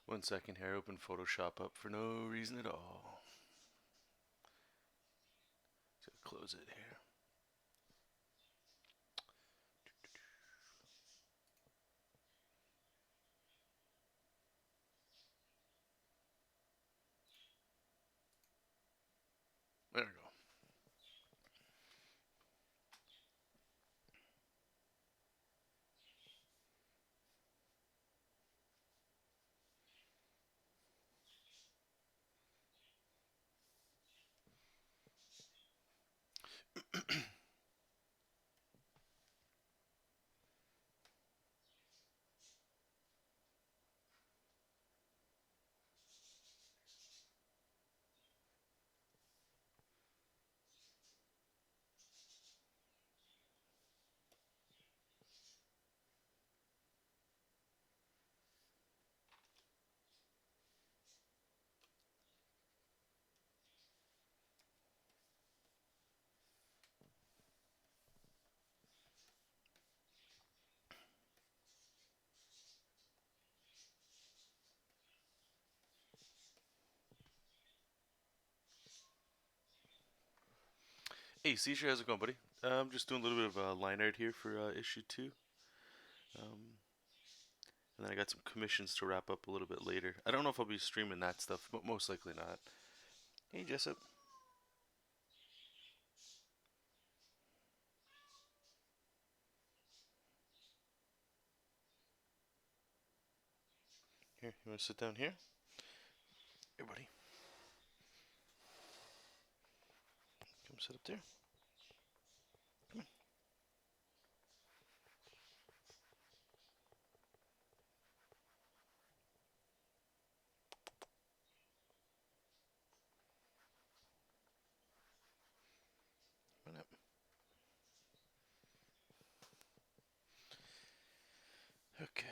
One second here, open Photoshop up for no reason at all. Just close it here. There we go. Hey, Seizure, how's it going, buddy? I'm just doing a little bit of Lineart here for issue 2. Um, and then I got some commissions to wrap up a little bit later. I don't know if I'll be streaming that stuff, but most likely not. Hey, Jesop. Here, you want to sit down here? Here, buddy. Come sit up there. Come on. Come on up. Okay.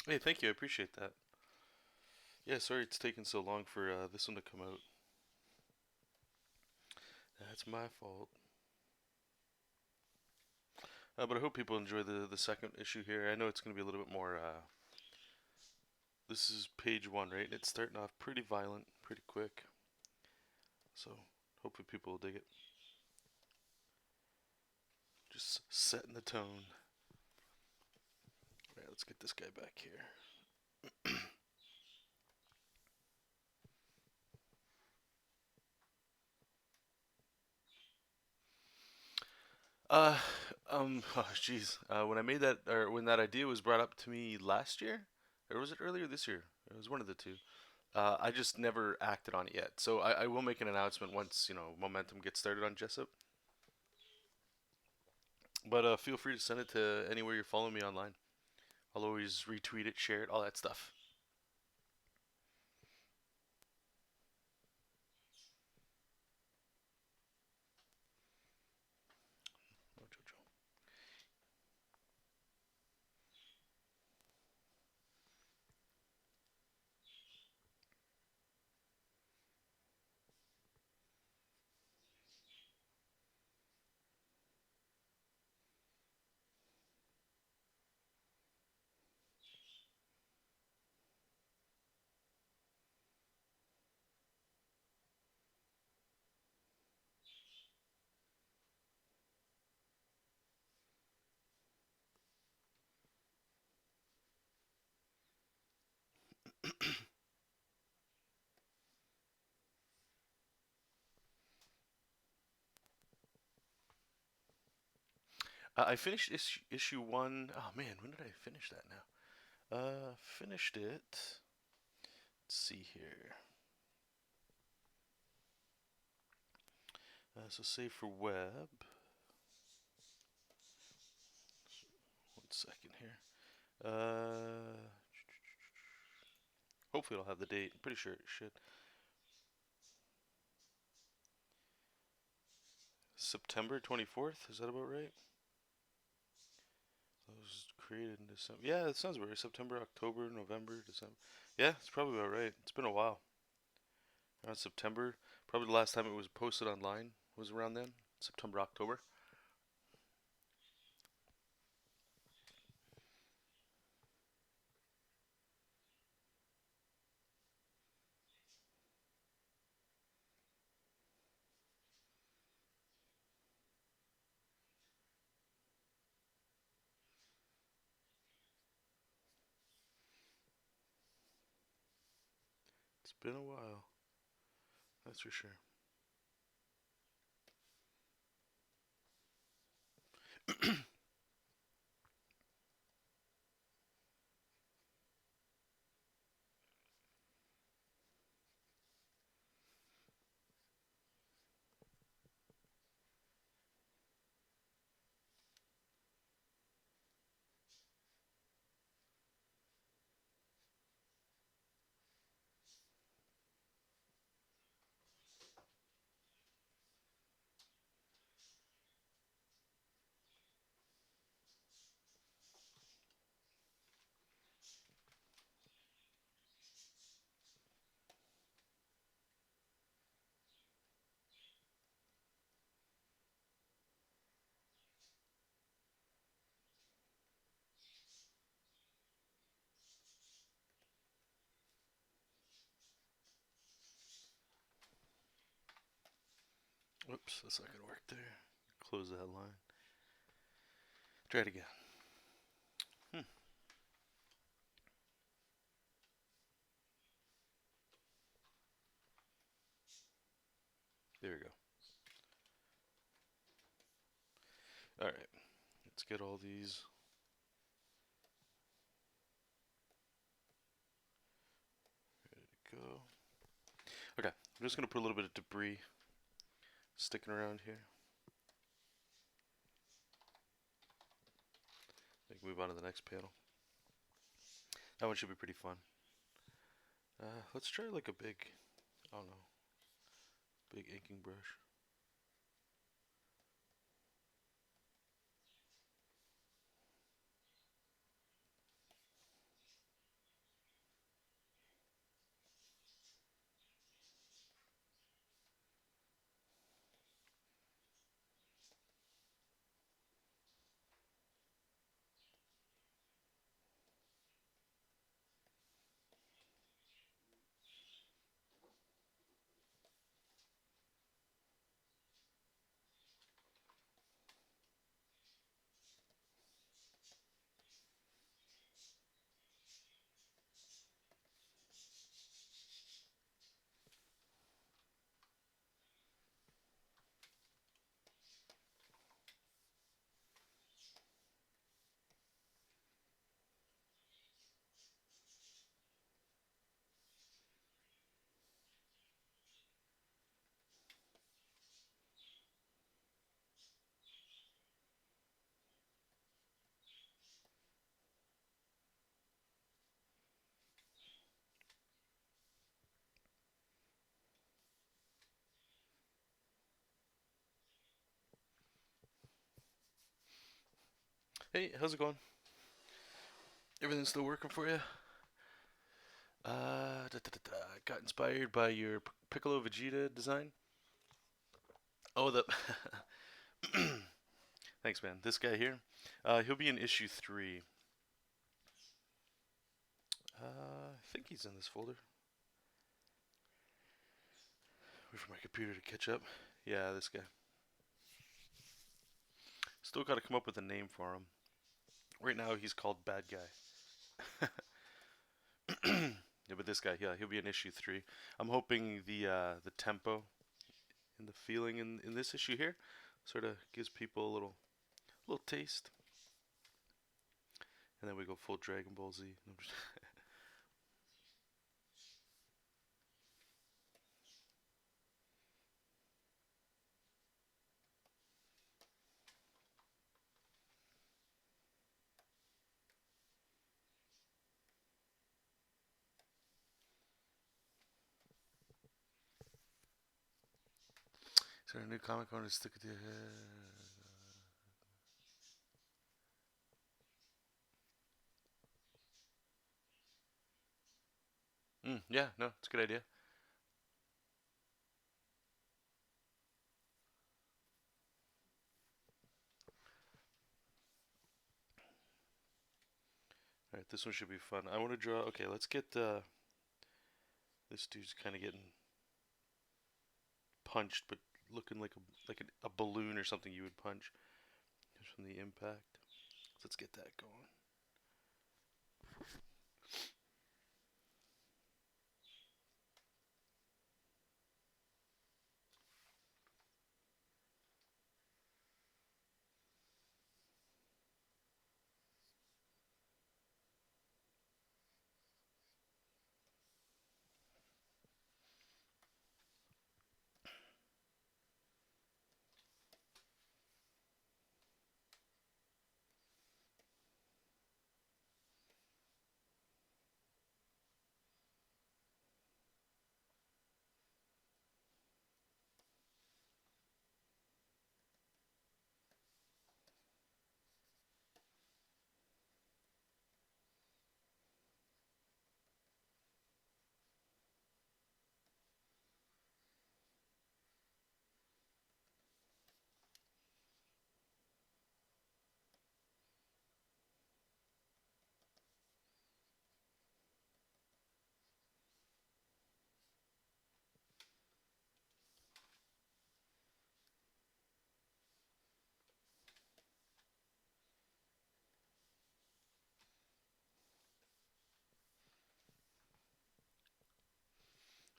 Hey, thank you. I appreciate that. Yeah, sorry it's taken so long for this one to come out. That's my fault. But I hope people enjoy the second issue here. I know it's going to be a little bit more. This is page 1, right? It's starting off pretty violent, pretty quick. So hopefully people will dig it. Just setting the tone. Alright, let's get this guy back here. Uh, oh, jeez. When I made that, or when that idea was brought up to me last year, or was it earlier this year? It was one of the two. I just never acted on it yet. So I will make an announcement once, momentum gets started on Jessup. But feel free to send it to anywhere you're following me online. I'll always retweet it, share it, all that stuff. I finished issue one. Oh man, when did I finish that now? Finished it. Let's see here. So save for web. 1 second here. Hopefully it'll have the date. I'm pretty sure it should. September 24th. Is that about right? Those created in December. Yeah, it sounds right. September, October, November, December. Yeah, it's probably about right. It's been a while. Around September. Probably the last time it was posted online was around then. September, October. It's been a while. That's for sure. Whoops, that's not gonna work there. Close that line. Try it again. Hmm. There we go. All right. Let's get all these. Ready to go. Okay. I'm just gonna put a little bit of debris sticking around here. We can move on to the next panel. That one should be pretty fun. Let's try like a big, I don't know, big inking brush. Hey, how's it going? Everything's still working for you? Got inspired by your Piccolo Vegeta design. Oh, the. Thanks, man. This guy here, he'll be in issue 3. I think he's in this folder. Wait for my computer to catch up. Yeah, this guy. Still got to come up with a name for him. Right now, he's called Bad Guy. Yeah, but this guy, yeah, he'll be in issue 3. I'm hoping the tempo and the feeling in this issue here sort of gives people a little little taste. And then we go full Dragon Ball Z. Is there a new comic I want to stick with your head? Yeah, no, it's a good idea. Alright, this one should be fun. I want to draw. Okay, let's get. This dude's kind of getting punched, but looking like a balloon or something you would punch just from the impact. So let's get that going.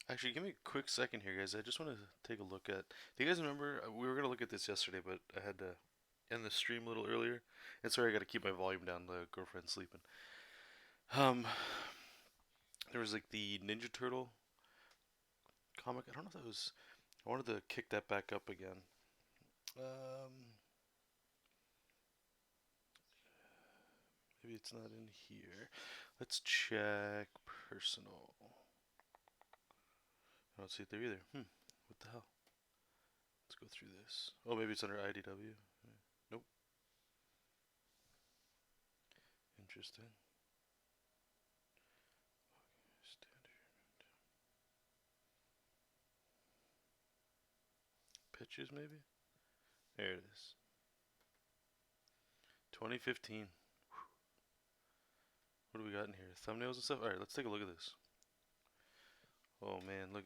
Actually, give me a quick second here, guys. I just want to take a look at. Do you guys remember we were gonna look at this yesterday, but I had to end the stream a little earlier. And sorry, I got to keep my volume down. The girlfriend's sleeping. Um, there was like the Ninja Turtle comic. I don't know if that was. I wanted to kick that back up again. Um, maybe it's not in here. Let's check personal. I don't see it there either. What the hell? Let's go through this. Oh, maybe it's under IDW. Nope. Interesting. Standard. Pictures, maybe? There it is. 2015. What do we got in here? Thumbnails and stuff? Alright, let's take a look at this. Oh man, look.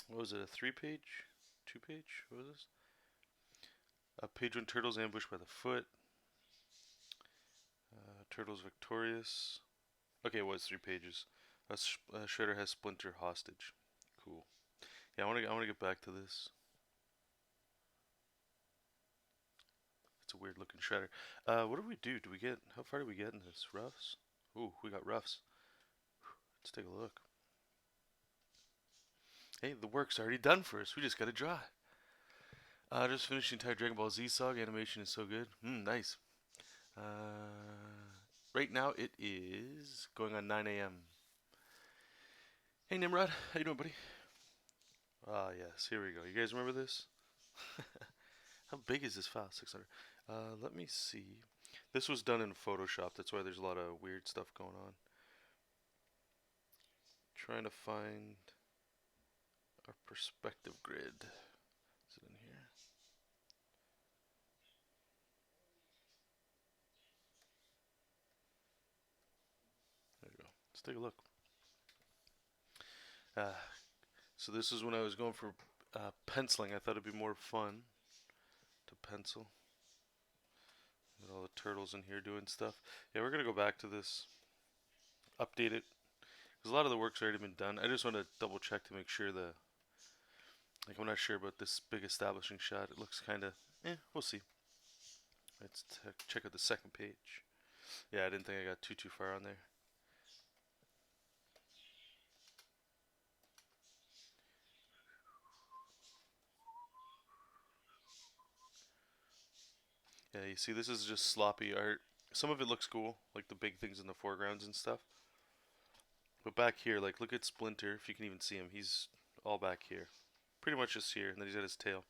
What was it? A 3-page? 2-page? What was this? A page when Turtles ambushed by the foot. Turtles victorious. Okay, it was 3 pages. Shredder has Splinter hostage. Cool. Yeah, I wanna get back to this. It's a weird looking Shredder. What do we do? Do we get? How far do we get in this? Roughs? Ooh, we got roughs. Let's take a look. Hey, the work's already done for us. We just gotta draw. Just finished the entire Dragon Ball Z saga. Animation is so good. Nice. Right now it is going on 9 a.m. Hey Nimrod, how you doing, buddy? Ah, yes. Here we go. You guys remember this? How big is this file? 600. Let me see. This was done in Photoshop. That's why there's a lot of weird stuff going on. Trying to find our perspective grid. Is it in here? There you go. Let's take a look. So this is when I was going for penciling. I thought it'd be more fun to pencil. Got all the turtles in here doing stuff. Yeah, we're gonna go back to this, update it, because a lot of the work's already been done. I just want to double check to make sure Like, I'm not sure about this big establishing shot. It looks kind of, we'll see. Let's check out the second page. Yeah, I didn't think I got too far on there. Yeah, you see, this is just sloppy art. Some of it looks cool, like the big things in the foregrounds and stuff. But back here, like, look at Splinter, if you can even see him. He's all back here. Pretty much just here, and then he's got his tail.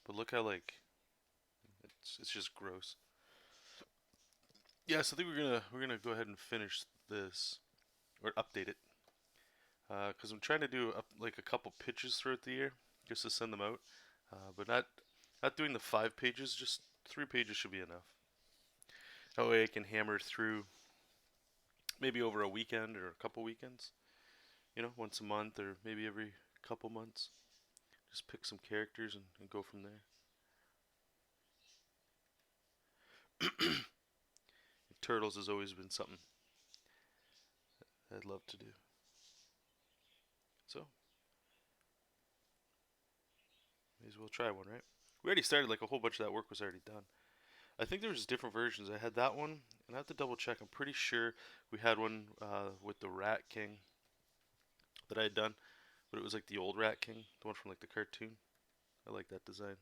But look how, like, it's just gross. Yeah, so I think we're gonna go ahead and finish this, or update it. Because I'm trying to do like a couple pitches throughout the year, just to send them out. But not doing the 5 pages, just 3 pages should be enough. That way I can hammer through maybe over a weekend or a couple weekends. Once a month or maybe every couple months. Just pick some characters and go from there. Turtles has always been something I'd love to do. So, may as well try one, right? We already started, like a whole bunch of that work was already done. I think there's different versions. I had that one, and I have to double check. I'm pretty sure we had one with the Rat King that I had done, but it was like the old Rat King, the one from like the cartoon. I like that design.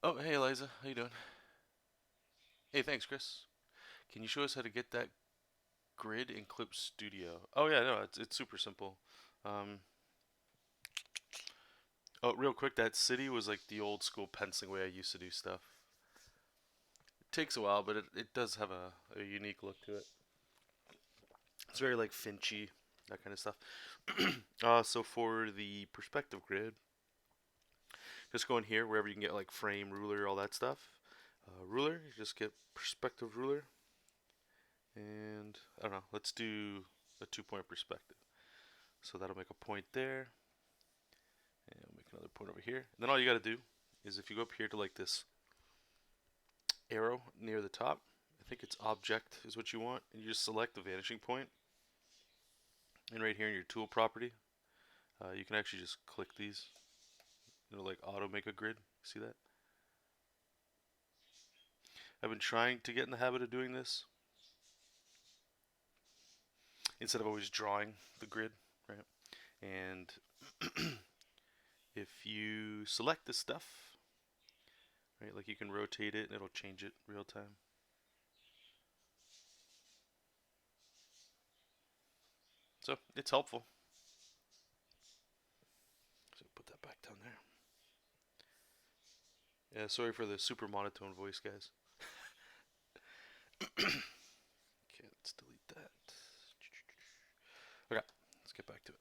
Oh, hey Eliza, how you doing? Hey, thanks, Chris. Can you show us how to get that grid in Clip Studio? Oh yeah, no, it's super simple. Um, oh, real quick, that city was like the old school penciling way I used to do stuff. It takes a while, but it does have a unique look to it. It's very like Finchy, that kind of stuff. So for the perspective grid, just go in here wherever you can get like frame, ruler, all that stuff. Ruler, you just get perspective ruler, and I don't know. Let's do a 2 point perspective. So that'll make a point there, and we'll make another point over here. And then all you got to do is if you go up here to like this arrow near the top, I think it's object is what you want, and you just select the vanishing point. And right here in your tool property, you can actually just click these. Like auto make a grid. See that? I've been trying to get in the habit of doing this instead of always drawing the grid, right? And if you select this stuff, right, like you can rotate it and it'll change it real time. So it's helpful. So put that back down there. Yeah, sorry for the super monotone voice, guys. Okay, let's delete that. Okay, let's get back to it.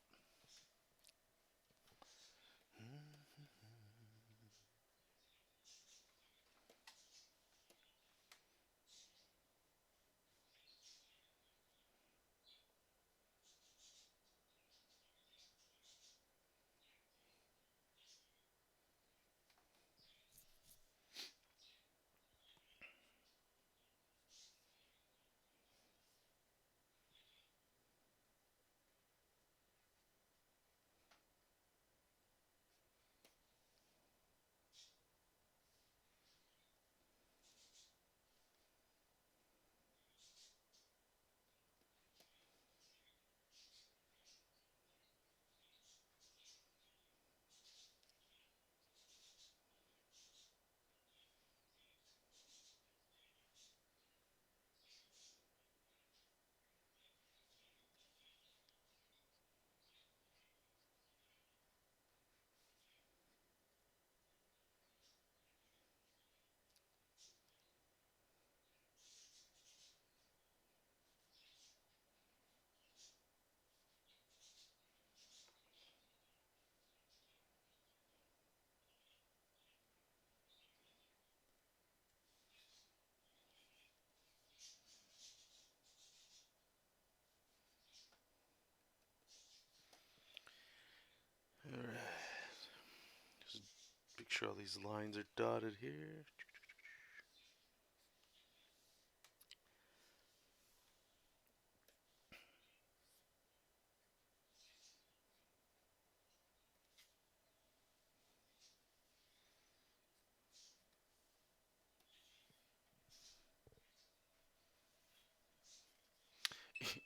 sure all these lines are dotted here.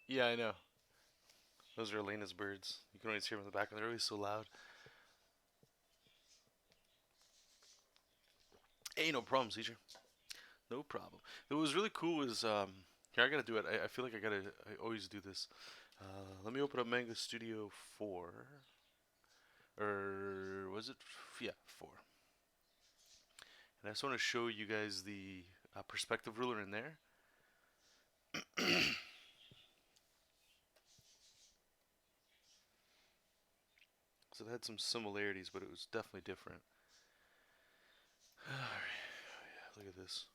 Yeah, I know. Those are Elena's birds. You can always hear them in the back, and they're always so loud. Hey, no problem, teacher. No problem. What was really cool was here I gotta do it. I feel like I always do this. Let me open up Manga Studio 4, or was it? Yeah, 4. And I just want to show you guys the perspective ruler in there. So it had some similarities, but it was definitely different. Alright, yeah, look at this.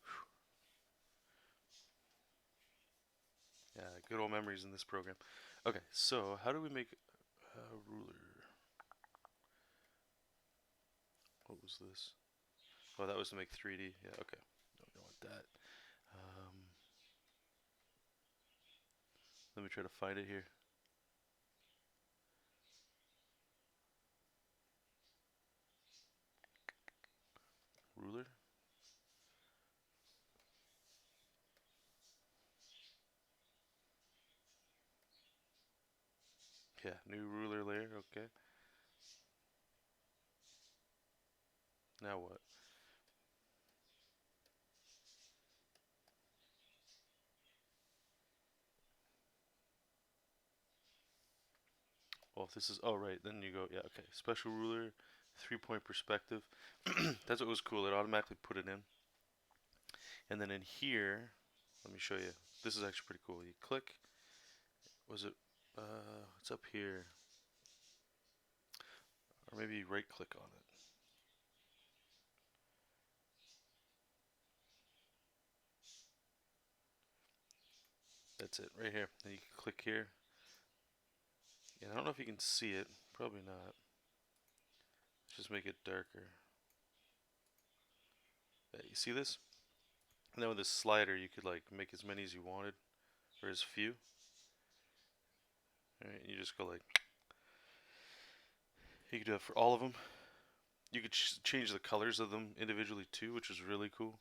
Yeah, good old memories in this program. Okay, so how do we make a ruler? What was this? Oh, that was to make 3D. Yeah, okay. No, we don't want that. Um, Let me try to find it here. Ruler? Yeah, new ruler layer, okay. Now what? Well, if this is, oh right, then you go, yeah, okay. Special ruler, 3-point perspective. That's what was cool, it automatically put it in. And then in here, let me show you. This is actually pretty cool. You click, was it, it's up here. Or maybe right click on it. That's it, right here. And you can click here. And I don't know if you can see it. Probably not. Let's just make it darker. Yeah, you see this? And then with this slider, you could like make as many as you wanted, or as few. Alright, you just go like, you could do it for all of them. You could change the colors of them individually too, which is really cool.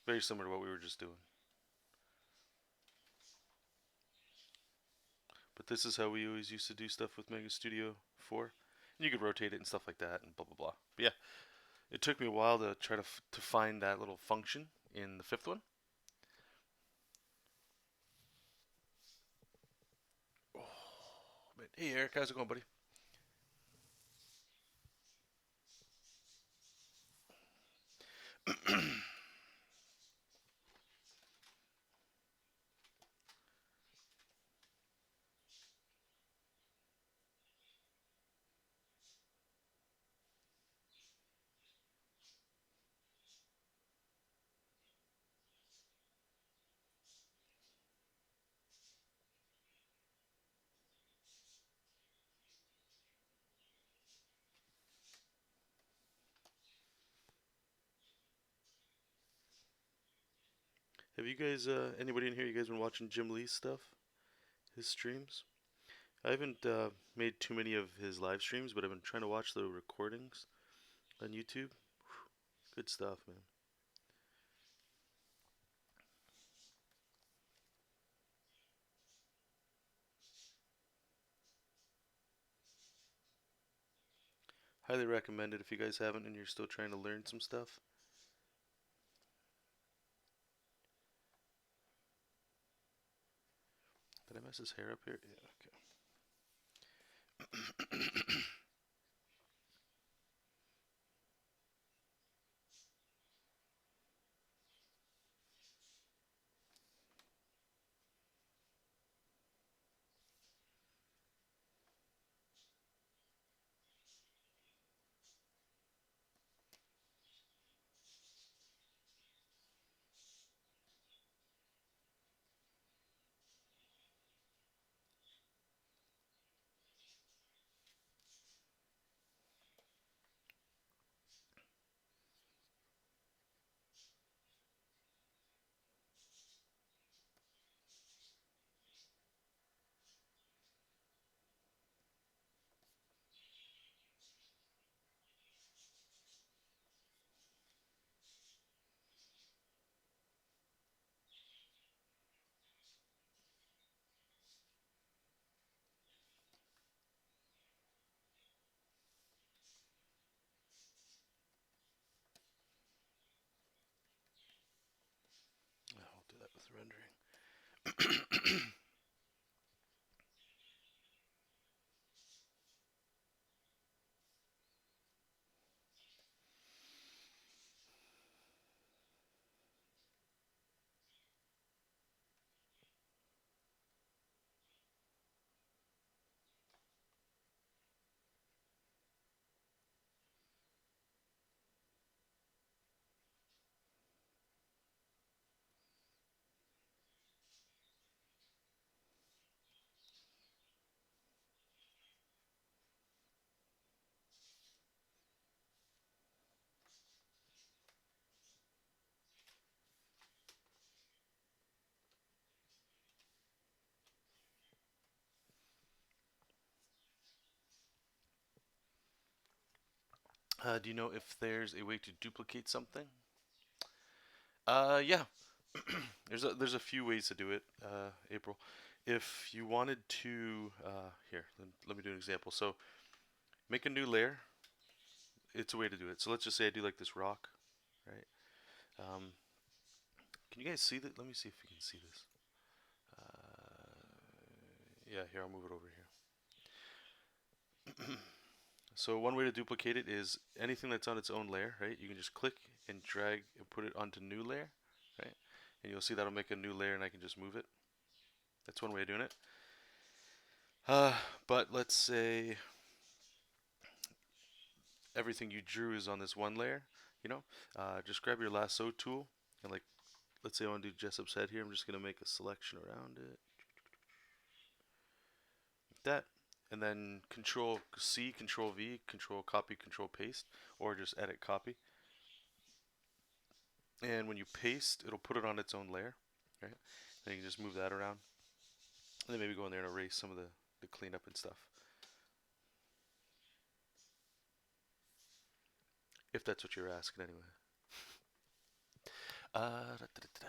Very similar to what we were just doing. But this is how we always used to do stuff with Mega Studio 4. And you could rotate it and stuff like that and blah blah blah. But yeah, it took me a while to try to find that little function in the 5th one. Oh, man. Hey Eric, how's it going, buddy? Have you guys, anybody in here, you guys been watching Jim Lee's stuff? His streams? I haven't made too many of his live streams, but I've been trying to watch the recordings on YouTube. Good stuff, man. Highly recommend it if you guys haven't and you're still trying to learn some stuff. Did I mess his hair up here? Yeah, okay. rendering. Do you know if there's a way to duplicate something? Yeah. There's a few ways to do it, April. If you wanted to, here, let me do an example. So make a new layer. It's a way to do it. So let's just say I do like this rock, right? Um, can you guys see that? Let me see if you can see this. Yeah, here, I'll move it over here. So one way to duplicate it is anything that's on its own layer, right? You can just click and drag and put it onto new layer, right? And you'll see that'll make a new layer and I can just move it. That's one way of doing it. Uh, but let's say everything you drew is on this one layer, just grab your lasso tool and like, let's say I want to do Jesop's head here. I'm just going to make a selection around it, like that. And then Control C, Control V, Control Copy, Control Paste, or just Edit Copy. And when you paste, it'll put it on its own layer, right? Then you can just move that around. And then maybe go in there and erase some of the cleanup and stuff. If that's what you're asking anyway. Da, da, da, da.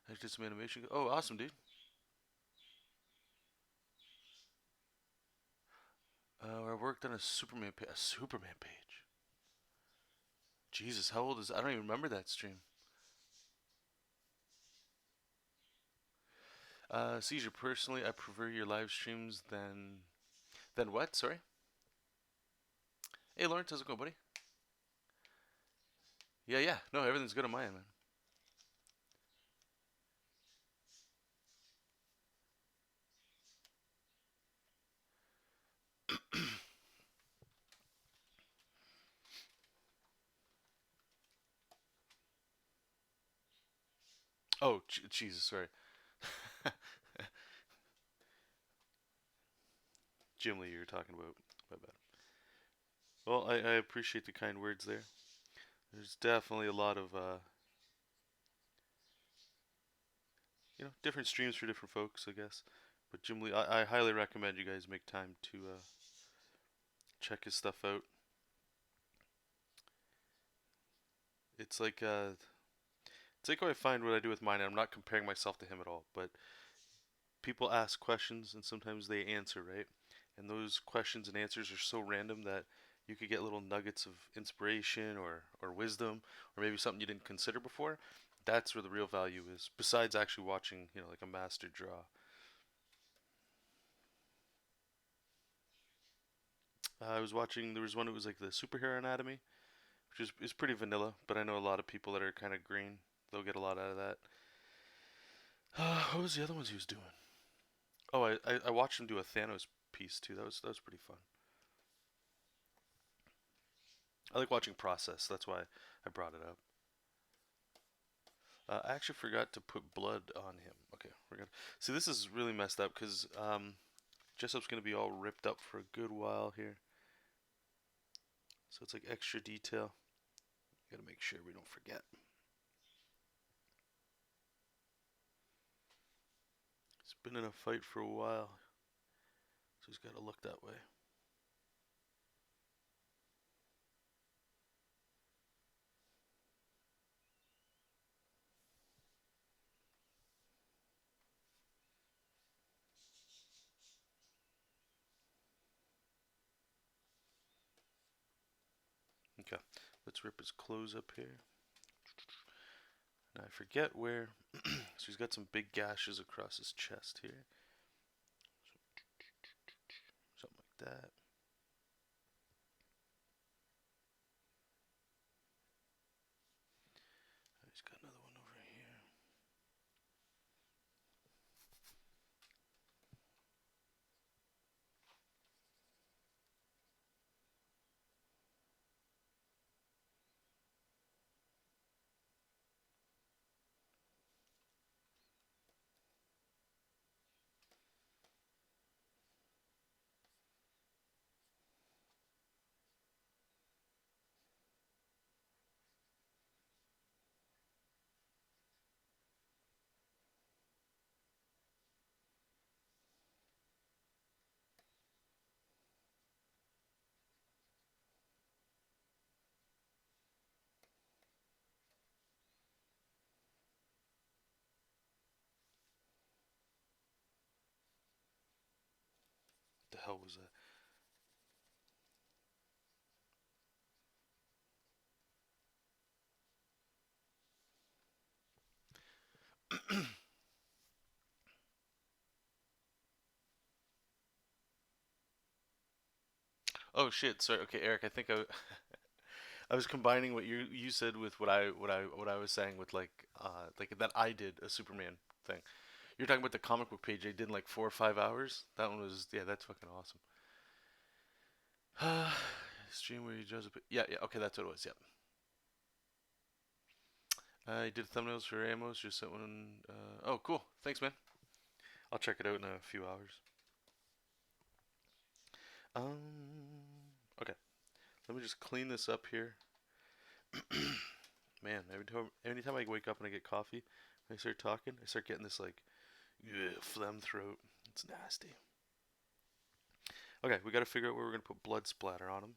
I did some animation. Oh, awesome, dude. I worked on a Superman page. Jesus, how old is? I don't even remember that stream. Seizure, personally, I prefer your live streams than what? Sorry. Hey, Lawrence, how's it going, buddy? Yeah, yeah. No, everything's good on my end, man. Oh, Jesus, sorry. Jim Lee, you're talking about. My bad. Well, I appreciate the kind words there. There's definitely a lot of different streams for different folks, I guess. But Jim Lee, I highly recommend you guys make time to check his stuff out. It's like how I find what I do with mine. And I'm not comparing myself to him at all, but people ask questions and sometimes they answer, right? And those questions and answers are so random that you could get little nuggets of inspiration or wisdom or maybe something you didn't consider before. That's where the real value is. Besides actually watching, like a master draw. I was watching. There was one that was like the superhero anatomy, which is pretty vanilla. But I know a lot of people that are kind of green. They'll get a lot out of that. What was the other ones he was doing? Oh, I watched him do a Thanos piece too. That was pretty fun. I like watching process. That's why I brought it up. I actually forgot to put blood on him. Okay, we're gonna see. This is really messed up because Jesop's gonna be all ripped up for a good while here. So it's like extra detail. Gotta make sure we don't forget. He's been in a fight for a while, so he's gotta look that way. Okay, let's rip his clothes up here. Now I forget where. So he's got some big gashes across his chest here. Something like that. He's got another one over here. What the hell was that? Oh shit! Sorry. Okay, Eric. I think I was combining what you said with what I was saying with like that I did a Superman thing. You're talking about the comic book page I did in like 4 or 5 hours. That one was, yeah, that's fucking awesome. Stream where you Jesop. Yeah, yeah. Okay, that's what it was. Yeah. I did thumbnails for Amos. Just sent one. Oh, cool. Thanks, man. I'll check it out in a few hours. Okay. Let me just clean this up here. Man, anytime I wake up and I get coffee, when I start talking, I start getting this like phlegm throat. It's nasty. Okay, we got to figure out where we're gonna put blood splatter on him.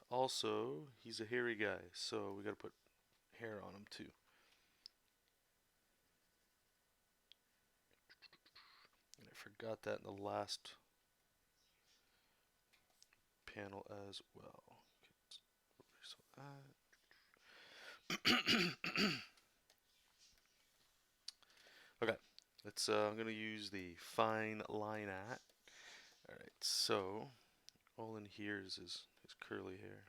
Also, he's a hairy guy, so we got to put hair on him too. And I forgot that in the last panel as well. Okay, let's. I'm gonna use the fine Lineart. All right, so all in here is his curly hair.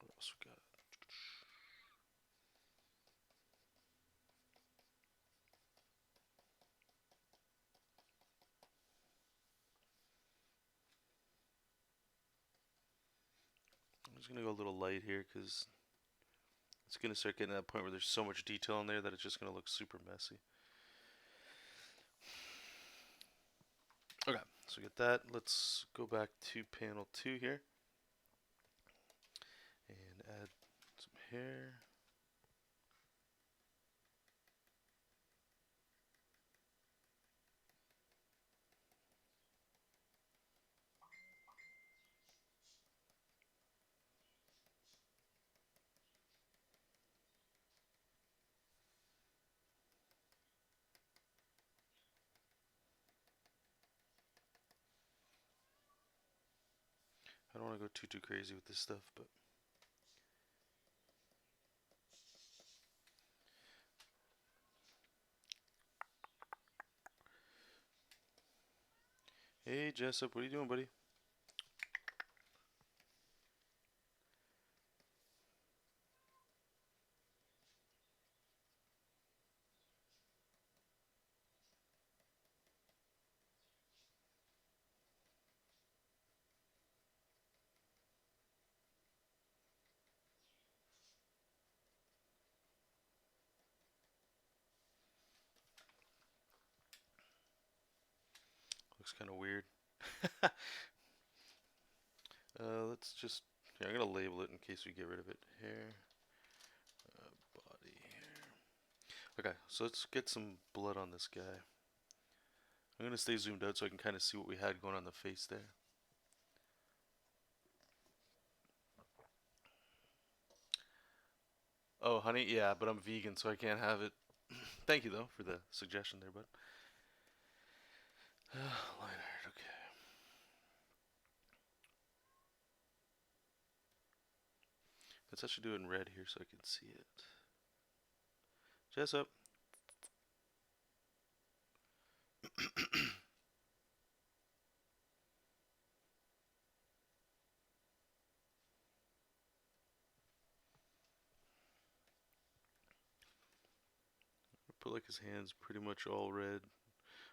What else we got? I'm just gonna go a little light here because it's gonna start getting to that point where there's so much detail in there that it's just gonna look super messy. Okay, so get that. Let's go back to panel 2 here and add some hair. I don't want to go too crazy with this stuff, but hey Jesop, what are you doing, buddy? Looks kind of weird. Let's just. Yeah, I'm gonna label it in case we get rid of it. Hair, body hair. Okay, so let's get some blood on this guy. I'm gonna stay zoomed out so I can kind of see what we had going on the face there. Oh, honey, yeah, but I'm vegan, so I can't have it. Thank you though for the suggestion there, bud. Line art, okay. Let's actually do it in red here so I can see it. Jesop. Put like his hands pretty much all red.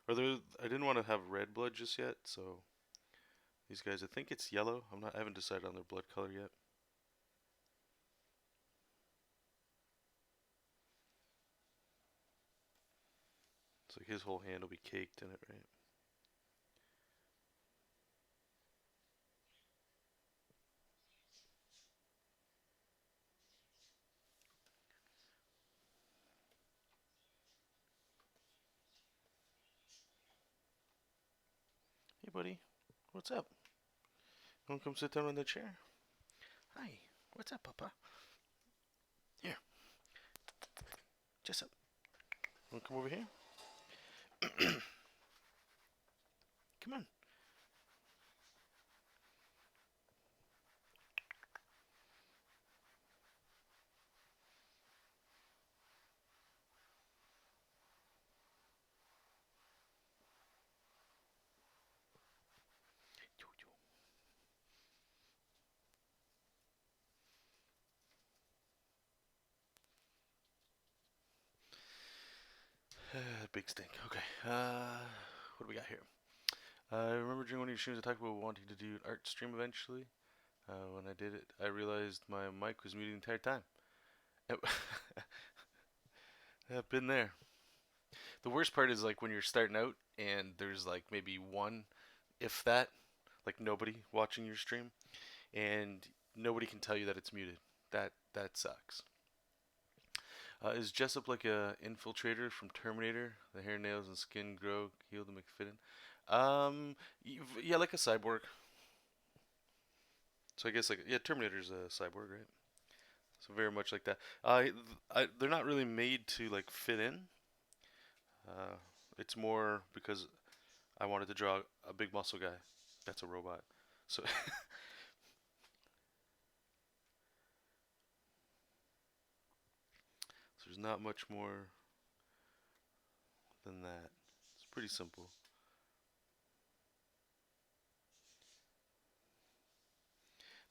Or there, I didn't want to have red blood just yet, so these guys, I think it's yellow. I haven't decided on their blood color yet. It's like his whole hand will be caked in it, right? Hey, buddy, what's up? You wanna come sit down on the chair? Hi, what's up, Papa? Here, Jessup. Wanna come over here? Come on. Big stink. Okay. What do we got here? I remember during one of your streams I talked about wanting to do an art stream eventually. When I did it, I realized my mic was muted the entire time. I've been there. The worst part is like when you're starting out and there's like maybe one, if that, like nobody watching your stream, and nobody can tell you that it's muted. That sucks. Is Jessup like a infiltrator from Terminator? The hair, nails, and skin grow, heal to make fit in. Yeah, like a cyborg. So I guess like yeah, Terminator's a cyborg, right? So very much like that. They're not really made to like fit in. Uh, it's more because I wanted to draw a big muscle guy. That's a robot. So, so there's not much more than that. It's pretty simple.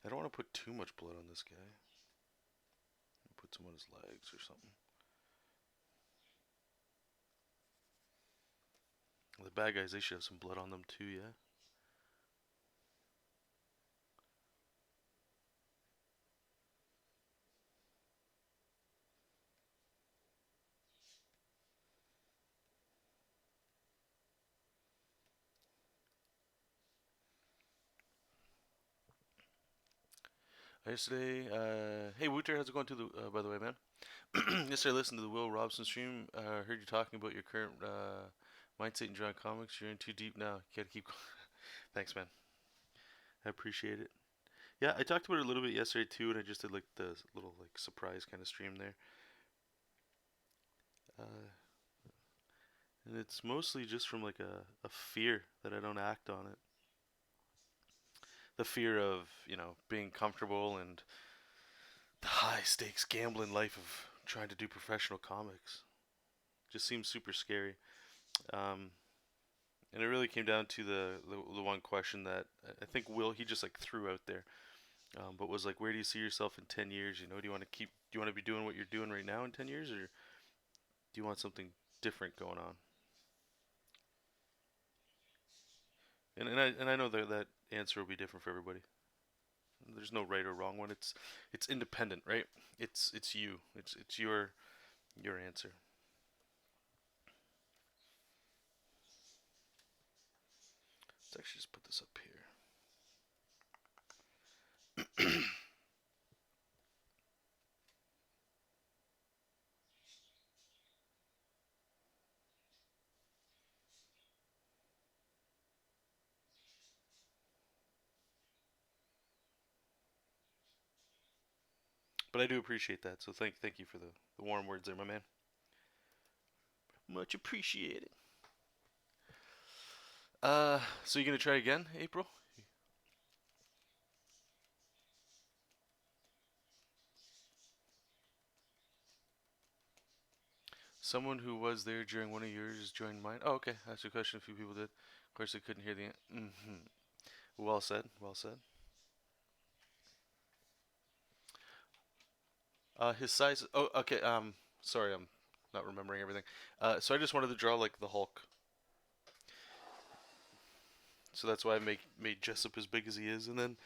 I don't want to put too much blood on this guy. Put some on his legs or something. The bad guys, they should have some blood on them too, yeah? Yesterday, hey Wooter, how's it going to the, by the way, man? Yesterday I listened to the Will Robson stream. Heard you talking about your current mindset in drawing comics. You're in too deep now. You gotta keep going. Thanks, man. I appreciate it. Yeah, I talked about it a little bit yesterday too, and I just did like the little like surprise kind of stream there. Uh, and it's mostly just from like a fear that I don't act on it. The fear of, being comfortable and the high stakes gambling life of trying to do professional comics. Just seems super scary. Um, and it really came down to the one question that I think Will, he just like threw out there. But was like, where do you see yourself in 10 years? Do you want to do you want to be doing what you're doing right now in 10 years, or do you want something different going on? And I know that answer will be different for everybody. There's no right or wrong one. It's independent, right? It's you. It's your answer. Let's actually just put this up here. But I do appreciate that. So thank you for the warm words there, my man. Much appreciated. So you gonna try again, April? Someone who was there during one of yours joined mine. Oh, okay. That's a question. A few people did. Of course, they couldn't hear the. Well said. Well said. His size. Oh, okay. Sorry, I'm not remembering everything. So I just wanted to draw like the Hulk. So that's why I made Jesop as big as he is, and then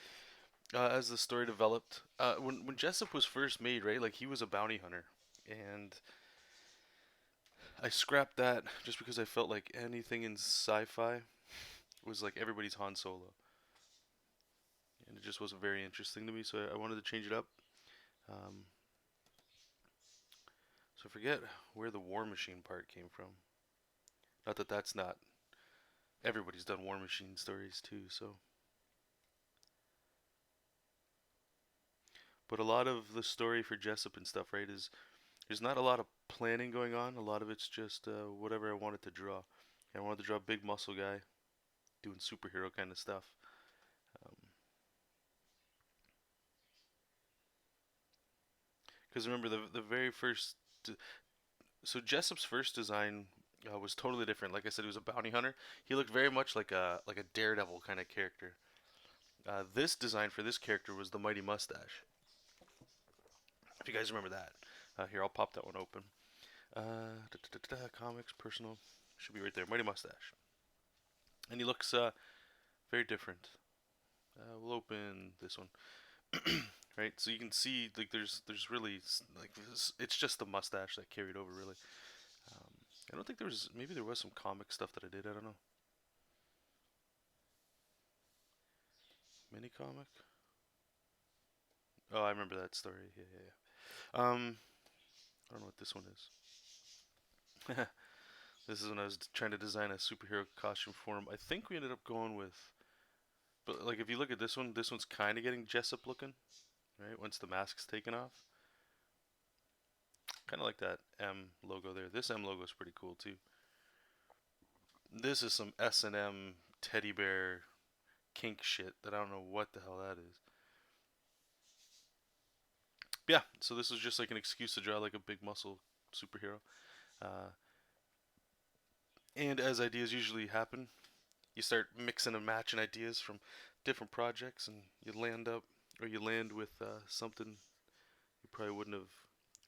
as the story developed, when Jesop was first made, right? Like he was a bounty hunter, and I scrapped that just because I felt like anything in sci-fi was like everybody's Han Solo, and it just wasn't very interesting to me. So I wanted to change it up. Um, so I forget where the War Machine part came from. Not that that's not everybody's done War Machine stories too. So, but a lot of the story for Jessup and stuff, right, is there's not a lot of planning going on. A lot of it's just whatever I wanted to draw. And I wanted to draw a big muscle guy doing superhero kind of stuff. Because remember the very first, so Jessup's first design was totally different. Like I said, he was a bounty hunter. He looked very much like a daredevil kind of character. This design for this character was the Mighty Mustache. If you guys remember that, here I'll pop that one open. Comics, personal, should be right there. Mighty Mustache, and he looks very different. We'll open this one, right? So you can see like there's really like this, it's just the mustache that carried over really. Um, I don't think there was maybe there was some comic stuff that I did. I don't know. Mini comic. Oh, I remember that story. Yeah, yeah, yeah. I don't know what this one is. This is when I was trying to design a superhero costume for him. I think we ended up going with, but like if you look at this one's kind of getting Jessup looking, right? Once the mask's taken off, kind of like that M logo there. This M logo is pretty cool too. This is some S&M teddy bear kink shit that I don't know what the hell that is. But yeah, so this was just like an excuse to draw like a big muscle superhero. Uh, and as ideas usually happen, you start mixing and matching ideas from different projects, and you land with something you probably wouldn't have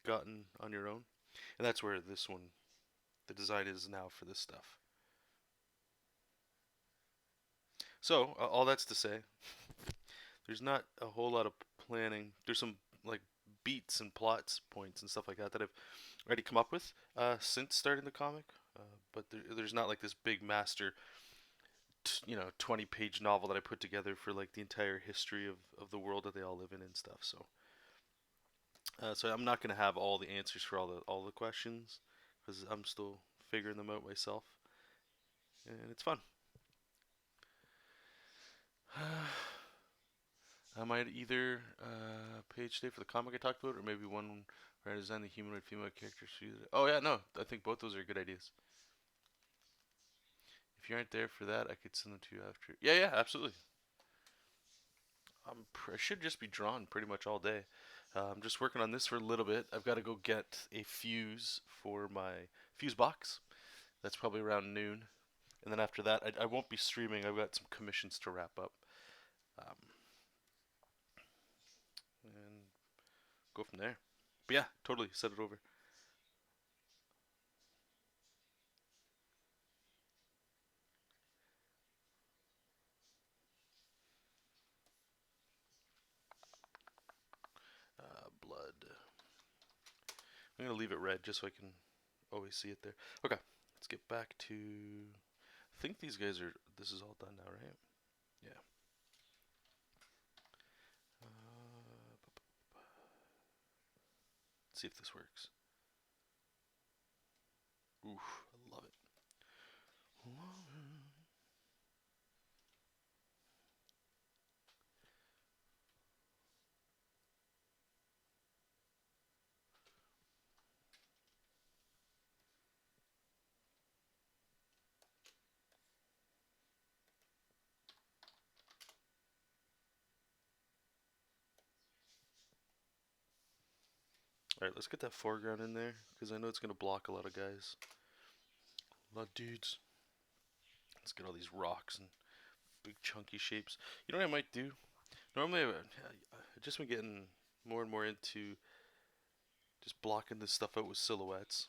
gotten on your own. And that's where this one, the design is now for this stuff. So all that's to say, there's not a whole lot of planning. There's some like beats and plots points and stuff like that that I've already come up with since starting the comic. But there's not like this big master, 20-page novel that I put together for like the entire history of the world that they all live in and stuff. So I'm not gonna have all the answers for all the questions because I'm still figuring them out myself, and it's fun. I might either page today for the comic I talked about, or maybe one where I design the humanoid female characters. Oh yeah, no, I think both those are good ideas. If you aren't there for that, I could send them to you after. Yeah, yeah, absolutely. I should just be drawn pretty much all day. I'm just working on this for a little bit. I've got to go get a fuse for my fuse box. That's probably around noon. And then after that, I won't be streaming. I've got some commissions to wrap up. Um, and go from there. But yeah, totally set it over. Blood. I'm gonna leave it red just so I can always see it there. Okay, let's get back to. I think these guys are. This is all done now, right? Yeah. Let's see if this works. Oof, I love it. Alright, let's get that foreground in there, because I know it's going to block a lot of guys. A lot of dudes. Let's get all these rocks and big chunky shapes. You know what I might do? Normally, I've just been getting more and more into just blocking this stuff out with silhouettes,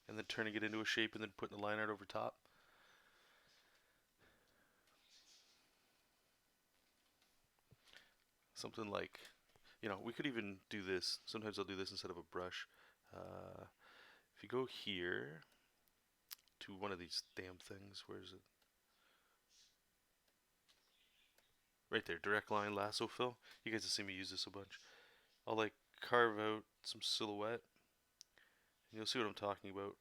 and then turning it into a shape, and then putting the line art over top. Something like, we could even do this. Sometimes I'll do this instead of a brush. If you go here to one of these damn things, where is it? Right there, direct line lasso fill. You guys have seen me use this a bunch. I'll like carve out some silhouette, and you'll see what I'm talking about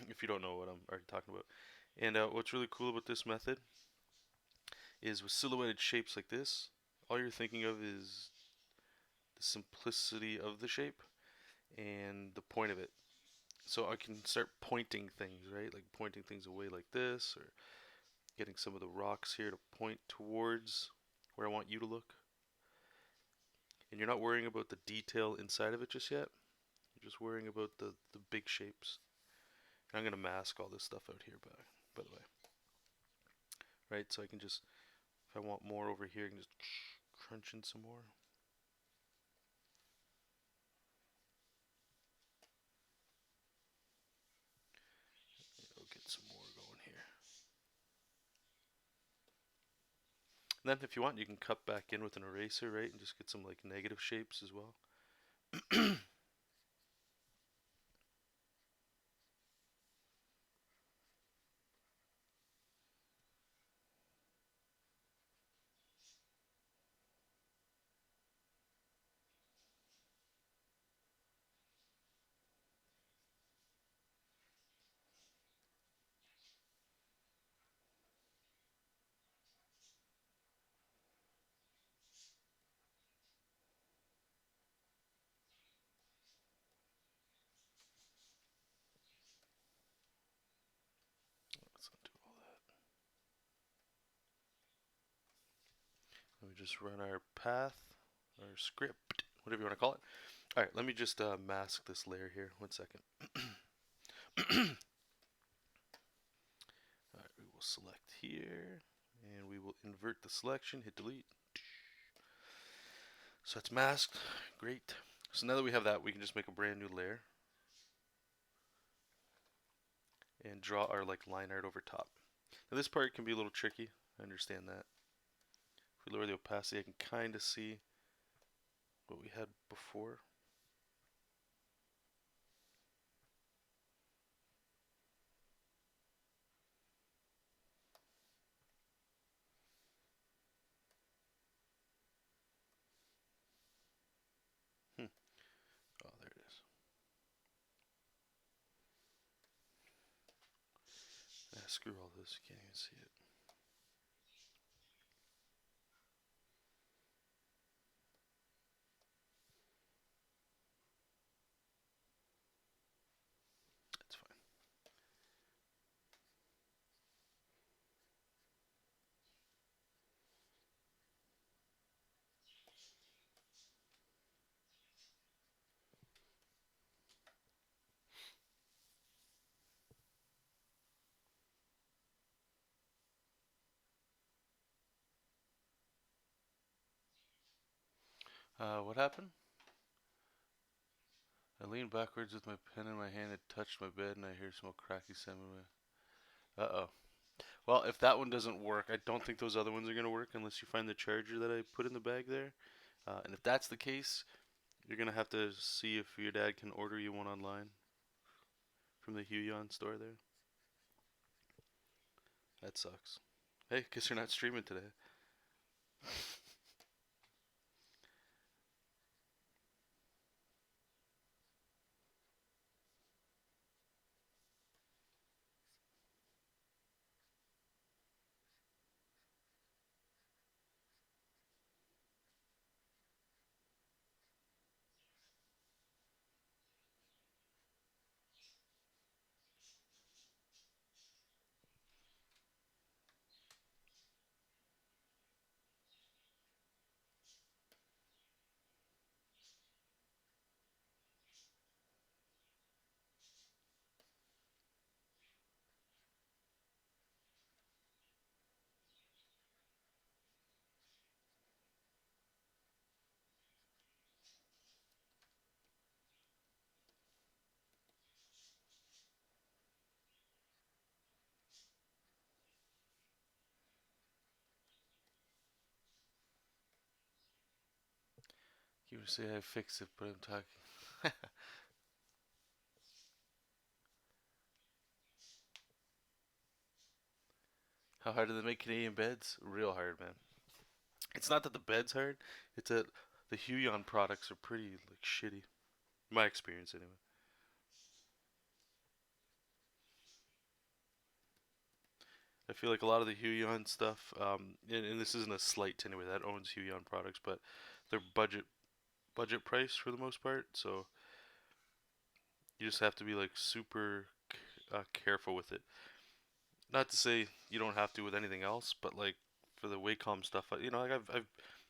if you don't know what I'm already talking about. And what's really cool about this method is with silhouetted shapes like this, all you're thinking of is the simplicity of the shape and the point of it. So I can start pointing things, right? Like pointing things away like this, or getting some of the rocks here to point towards where I want you to look. And you're not worrying about the detail inside of it just yet. You're just worrying about the big shapes. And I'm going to mask all this stuff out here, by the way. Right, so I can just, if I want more over here, I can just crunch in some more. I'll get some more going here. And then if you want, you can cut back in with an eraser, right, and just get some like negative shapes as well. Let's not do all that. Let me just run our path, our script, whatever you want to call it. All right, let me just mask this layer here. 1 second. All right, we will select here, and we will invert the selection, hit delete. So it's masked, great. So now that we have that, we can just make a brand new layer and draw our like line art over top. Now this part can be a little tricky, I understand that. If we lower the opacity, I can kind of see what we had before. Oh, there it is. Screw all this, you can't even see it. That's fine. What happened? I leaned backwards with my pen in my hand. It touched my bed, and I hear small cracky sound. Uh-oh. Well, if that one doesn't work, I don't think those other ones are going to work unless you find the charger that I put in the bag there. And if that's the case, you're going to have to see if your dad can order you one online from the Huion store there. That sucks. Hey, guess you're not streaming today. You would say I fix it, but I'm talking. How hard do they make Canadian beds? Real hard, man. It's not that the bed's hard. It's that the Huion products are pretty like shitty. My experience, anyway. I feel like a lot of the Huion stuff, and this isn't a slight to anyone that owns Huion products, but they're budget price for the most part. So you just have to be like super careful with it. Not to say you don't have to with anything else, but like for the Wacom stuff, like I've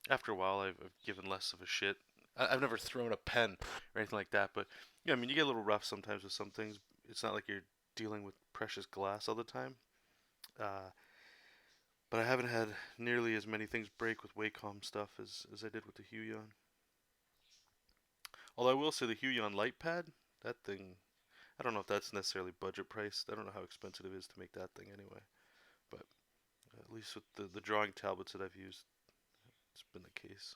after a while I've given less of a shit. I've never thrown a pen or anything like that, but yeah, I mean you get a little rough sometimes with some things. It's not like you're dealing with precious glass all the time. Uh, but I haven't had nearly as many things break with Wacom stuff as I did with the Huion. Although I will say the Huion light pad, that thing, I don't know if that's necessarily budget priced. I don't know how expensive it is to make that thing anyway. But at least with the drawing tablets that I've used, it's been the case.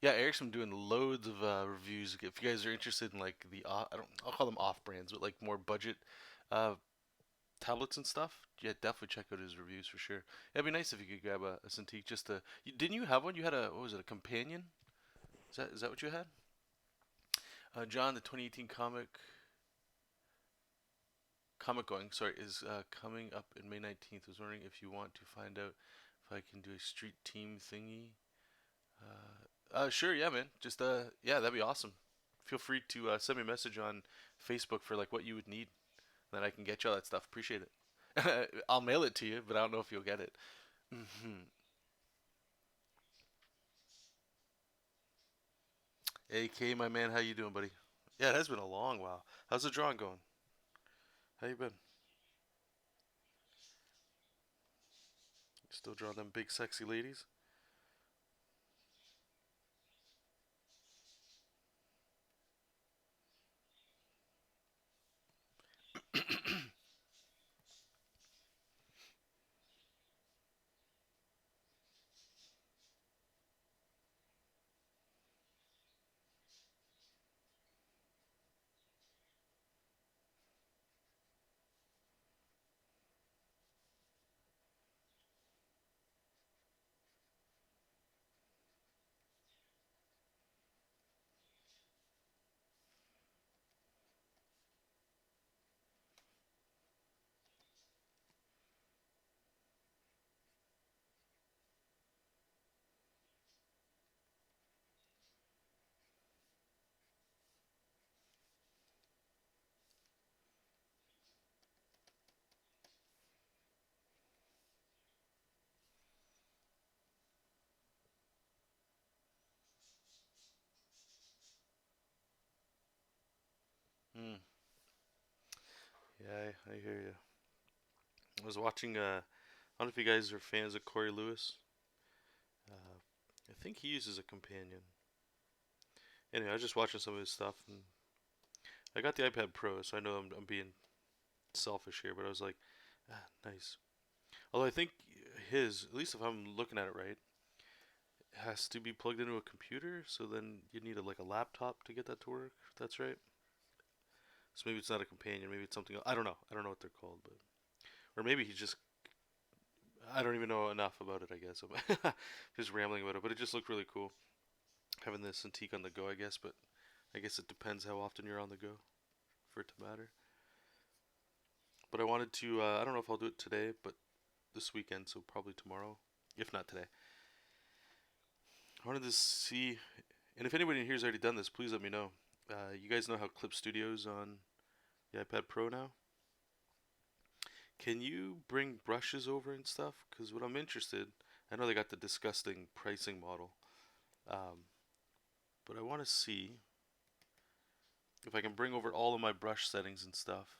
Yeah, Eric's been doing loads of reviews. If you guys are interested in like I don't, I'll call them off brands, but like more budget uh, tablets and stuff, yeah, definitely check out his reviews for sure. It'd be nice if you could grab a Cintiq. Just to, didn't you have one? You had a what was it? A companion? Is that what you had? John, the 2018 comic going sorry is coming up in May 19th. I was wondering if you want to find out if I can do a street team thingy. Sure, yeah, man. Just yeah, that'd be awesome. Feel free to send me a message on Facebook for like what you would need, then I can get you all that stuff. Appreciate it. I'll mail it to you, but I don't know if you'll get it. Hmm. AK, my man, how you doing, buddy? Yeah, it has been a long while. How's the drawing going? How you been? Still drawing them big sexy ladies? I hear you. I was watching. I don't know if you guys are fans of Corey Lewis. Uh, I think he uses a companion. Anyway, I was just watching some of his stuff, and I got the iPad Pro, so I know I'm being selfish here, but I was like, nice. Although I think his, at least if I'm looking at it right, has to be plugged into a computer, so then you need like a laptop to get that to work. If that's right. So maybe it's not a companion, maybe it's something else. I don't know. I don't know what they're called, but or maybe he just I don't even know enough about it. I guess I'm just rambling about it, but it just looked really cool having the Cintiq on the go. I guess, but I guess it depends how often you're on the go for it to matter. But I wanted to. I don't know if I'll do it today, but this weekend, so probably tomorrow, if not today. I wanted to see, and if anybody in here has already done this, please let me know. You guys know how Clip Studio's on the iPad Pro now? Can you bring brushes over and stuff? Because what I'm interested, I know they got the disgusting pricing model, um, but I want to see if I can bring over all of my brush settings and stuff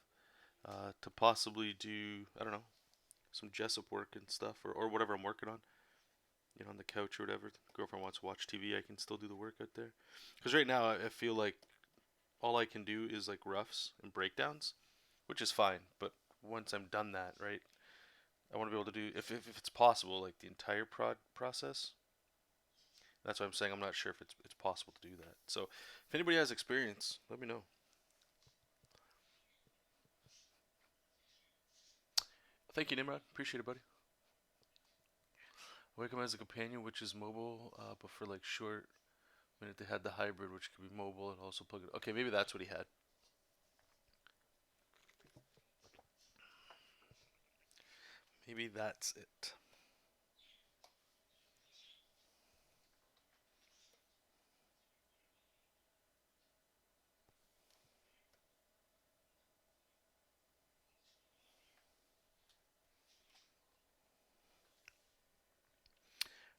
to possibly do, I don't know, some Jesop work and stuff, or whatever I'm working on, on the couch or whatever. Girlfriend wants to watch TV, I can still do the work out there. Because right now I feel like all I can do is like roughs and breakdowns, which is fine. But once I'm done that, right, I want to be able to do, if it's possible, like the entire process. That's why I'm saying I'm not sure if it's possible to do that. So if anybody has experience, let me know. Thank you, Nimrod. Appreciate it, buddy. Wacom has a companion which is mobile, but for like short minute they had the hybrid which could be mobile and also plug it. Okay, maybe that's what he had. Maybe that's it.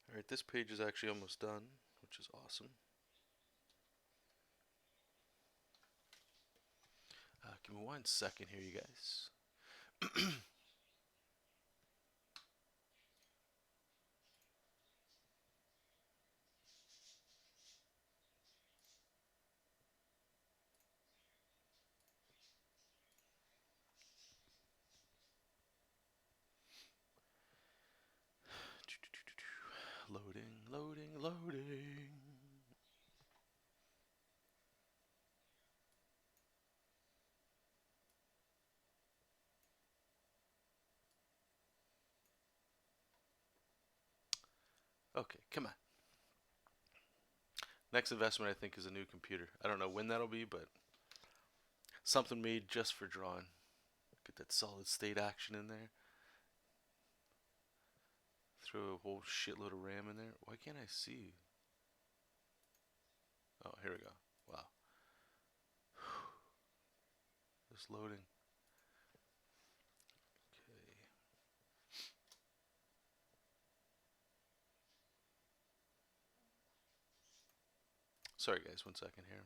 Alright, this page is actually almost done, which is awesome. Give me 1 second here, you guys. Loading, loading, loading. Okay, come on. Next investment, I think, is a new computer. I don't know when that'll be, but something made just for drawing. Get that solid state action in there. Throw a whole shitload of RAM in there. Why can't I see? Oh, here we go. Wow. Just loading. Okay. Sorry, guys. 1 second here.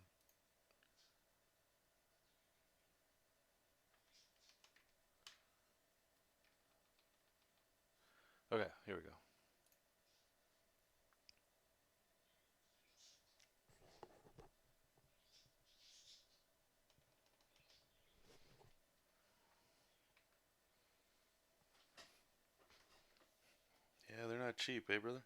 Okay, here we go. Yeah, they're not cheap, eh, brother?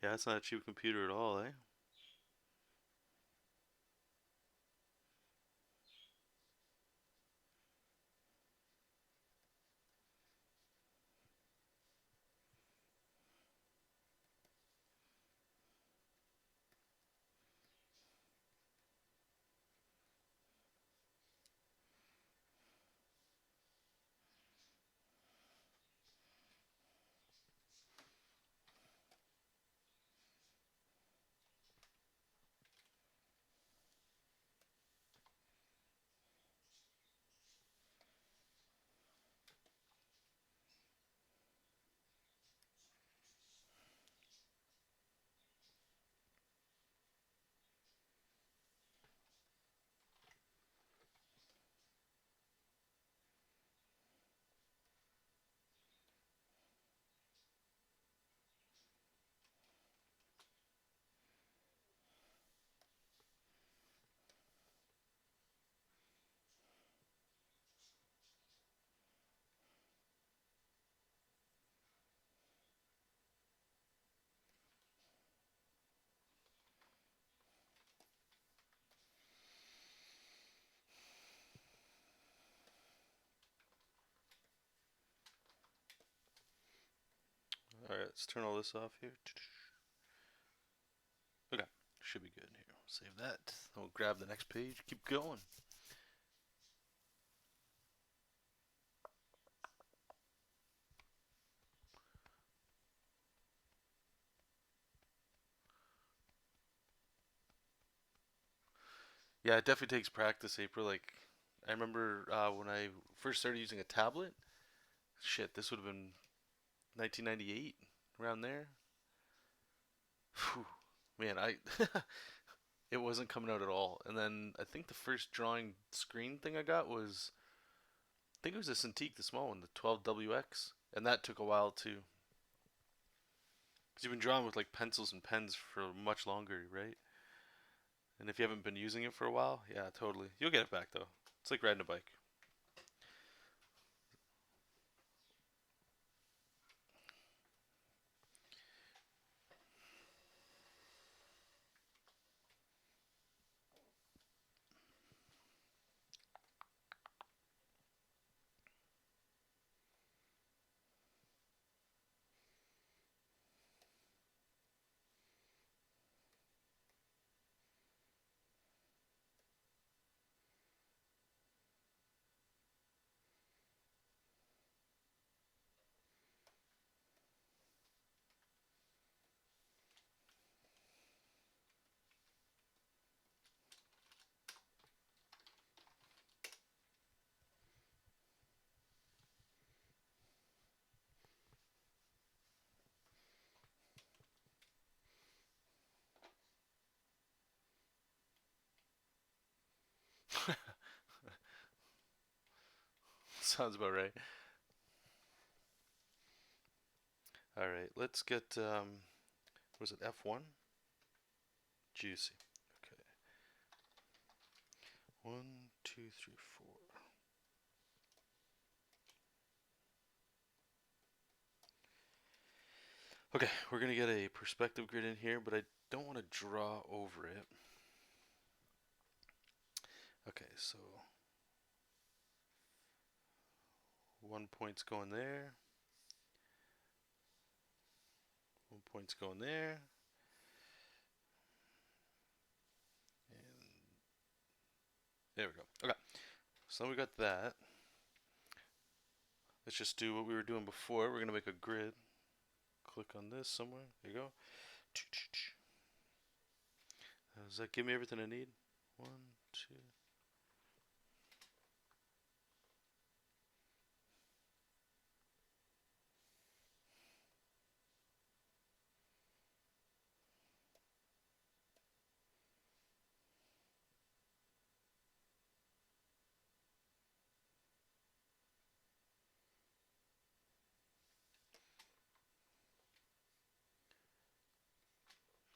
Yeah, it's not a cheap computer at all, eh? Alright, let's turn all this off here. Okay, should be good here. Save that. Then we'll grab the next page. Keep going. Yeah, it definitely takes practice, April. Like, I remember when I first started using a tablet. Shit, this would have been 1998, around there. Whew. Man, it wasn't coming out at all. And then I think the first drawing screen thing I got was, I think it was a Cintiq, the small one, the 12WX, and that took a while too. Because you've been drawing with like pencils and pens for much longer, right? And if you haven't been using it for a while, yeah, totally. You'll get it back though. It's like riding a bike. Sounds about right. All right, let's get was it F1? Juicy. Okay. One, two, three, four. Okay, we're gonna get a perspective grid in here, but I don't want to draw over it. Okay, so 1 point's going there. 1 point's going there. And there we go. Okay, so we got that. Let's just do what we were doing before. We're gonna make a grid. Click on this somewhere. There you go. Does that give me everything I need? One, two.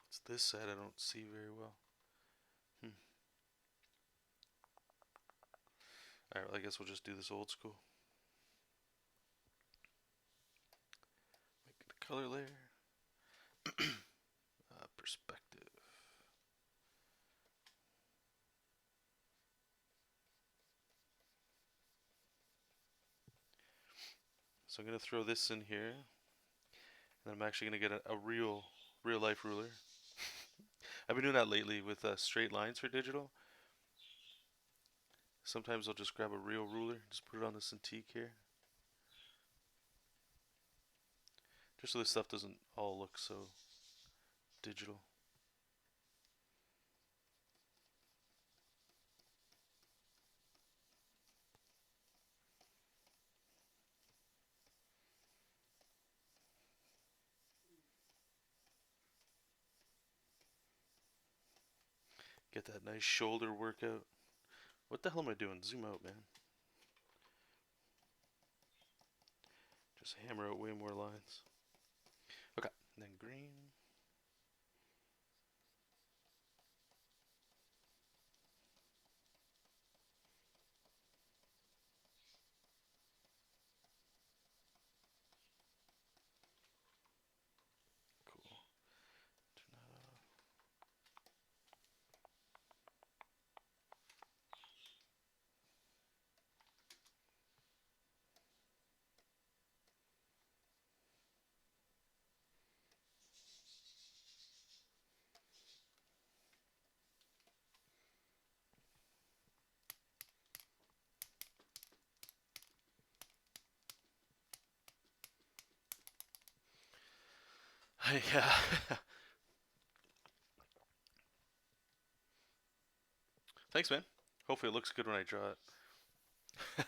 It's this side I don't see very well. Alright, well, I guess we'll just do this old school. Make it a color layer. So I'm gonna throw this in here, and I'm actually gonna get a real life ruler. I've been doing that lately with straight lines for digital. Sometimes I'll just grab a real ruler, just put it on the Cintiq here, just so this stuff doesn't all look so digital. Get that nice shoulder workout. What the hell am I doing? Zoom out, man. Just hammer out way more lines. Okay, and then green. Cool. Turn that off. Yeah. Thanks, man. Hopefully it looks good when I draw it.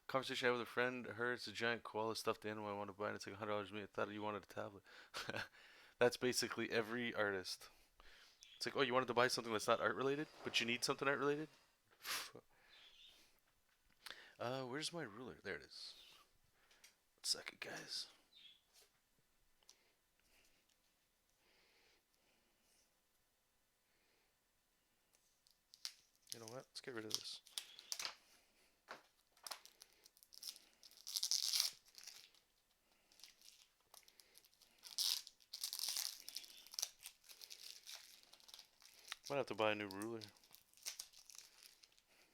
Conversation I had with a friend. I heard it's a giant koala stuffed animal I want to buy, and it's like $100 to me. I thought you wanted a tablet. That's basically every artist. It's like, oh, you wanted to buy something that's not art related, but you need something art related? Where's my ruler? There it is. 1 second, guys. You know what? Let's get rid of this. Might have to buy a new ruler.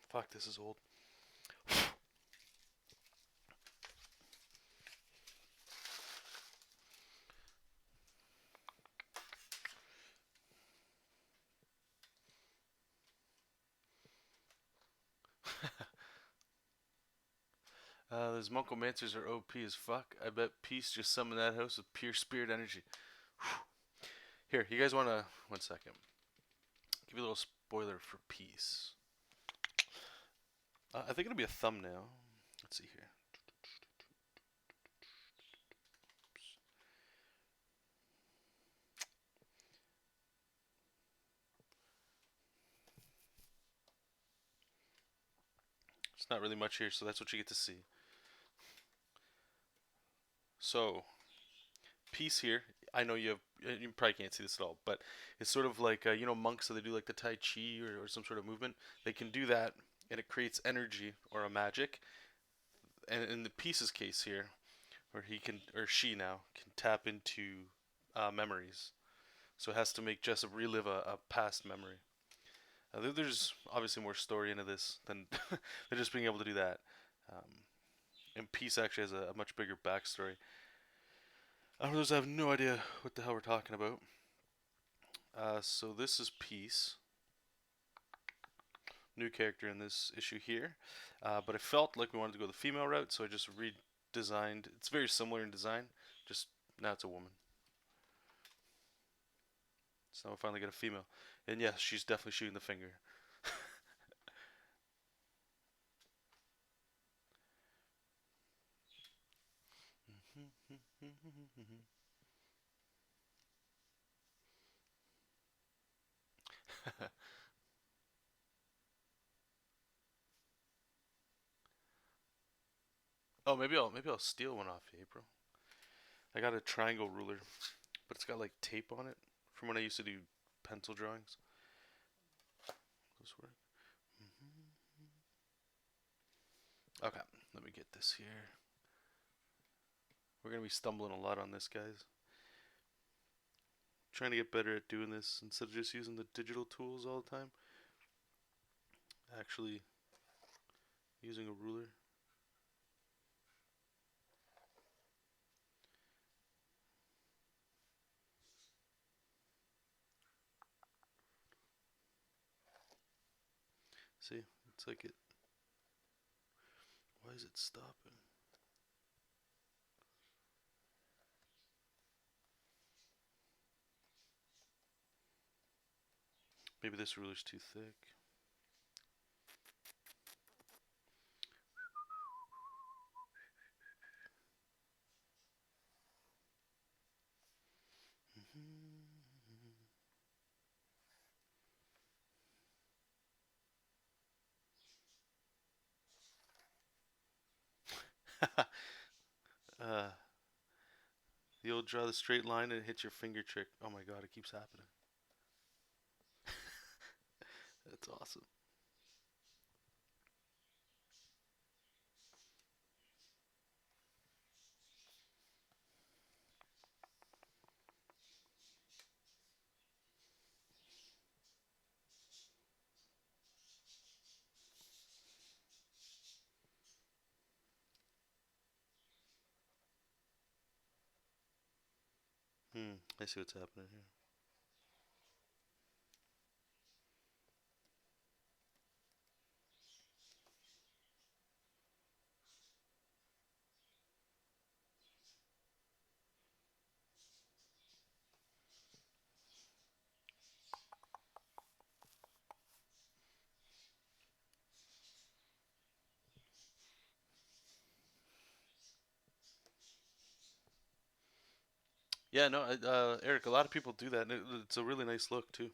Fuck, this is old. Those Monkomancers are OP as fuck. I bet Peace just summoned that house with pure spirit energy. Here, you guys want to... 1 second. Give you a little spoiler for Peace. I think it'll be a thumbnail. Let's see here. It's not really much here, so that's what you get to see. So, Peace here. I know you probably can't see this at all, but it's sort of like, you know, monks, so they do like the Tai Chi or some sort of movement. They can do that, and it creates energy or a magic. And in the Peace's case here, where he can, or she now, can tap into memories. So it has to make Jesop relive a past memory. There's obviously more story into this than than just being able to do that. Um, and Peace actually has a much bigger backstory. Others have no idea what the hell we're talking about. So this is Peace, new character in this issue here. But I felt like we wanted to go the female route, so I just redesigned. It's very similar in design, just now it's a woman. So now we finally get a female. And yes, she's definitely shooting the finger. Oh, maybe I'll steal one off you, April. I got a triangle ruler, but it's got like tape on it from when I used to do pencil drawings. This work? Okay, let me get this here. We're gonna be stumbling a lot on this, guys. Trying to get better at doing this instead of just using the digital tools all the time. Actually using a ruler. See, it's like it. Why is it stopping? Maybe this ruler's too thick. uh, the old draw the straight line and hit your finger trick. Oh my god, it keeps happening. That's awesome. I see what's happening here. Yeah, no, Eric, a lot of people do that, and it's a really nice look too.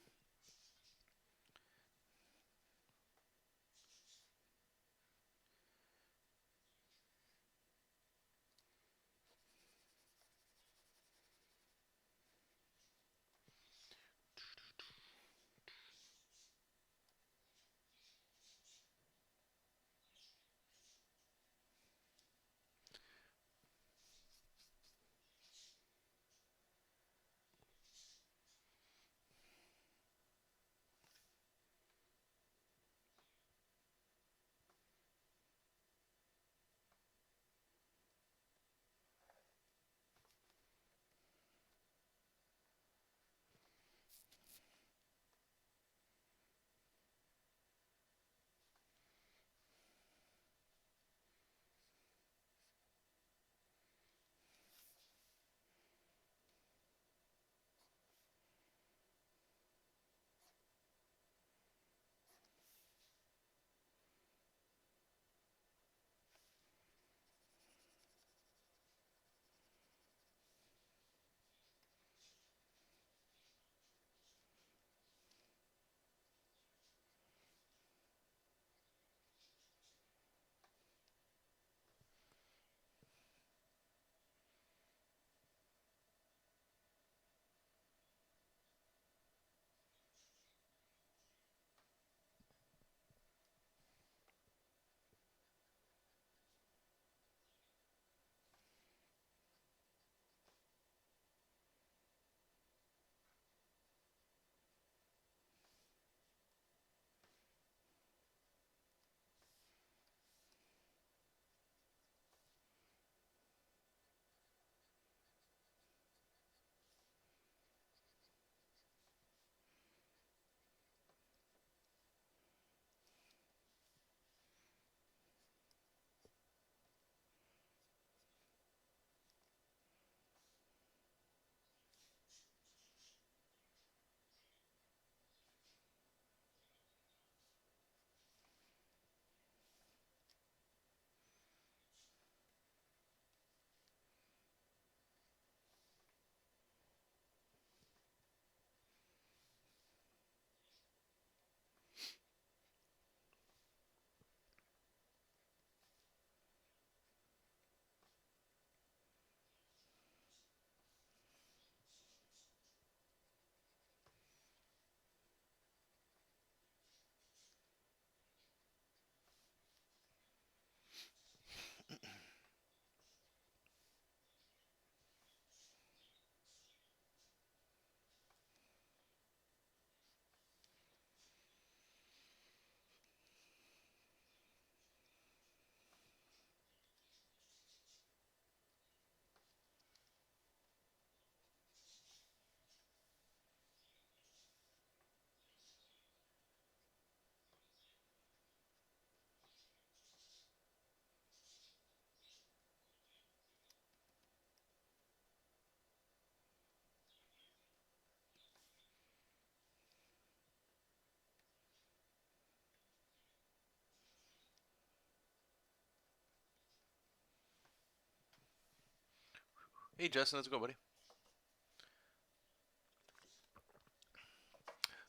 Hey, Justin, how's it going, buddy?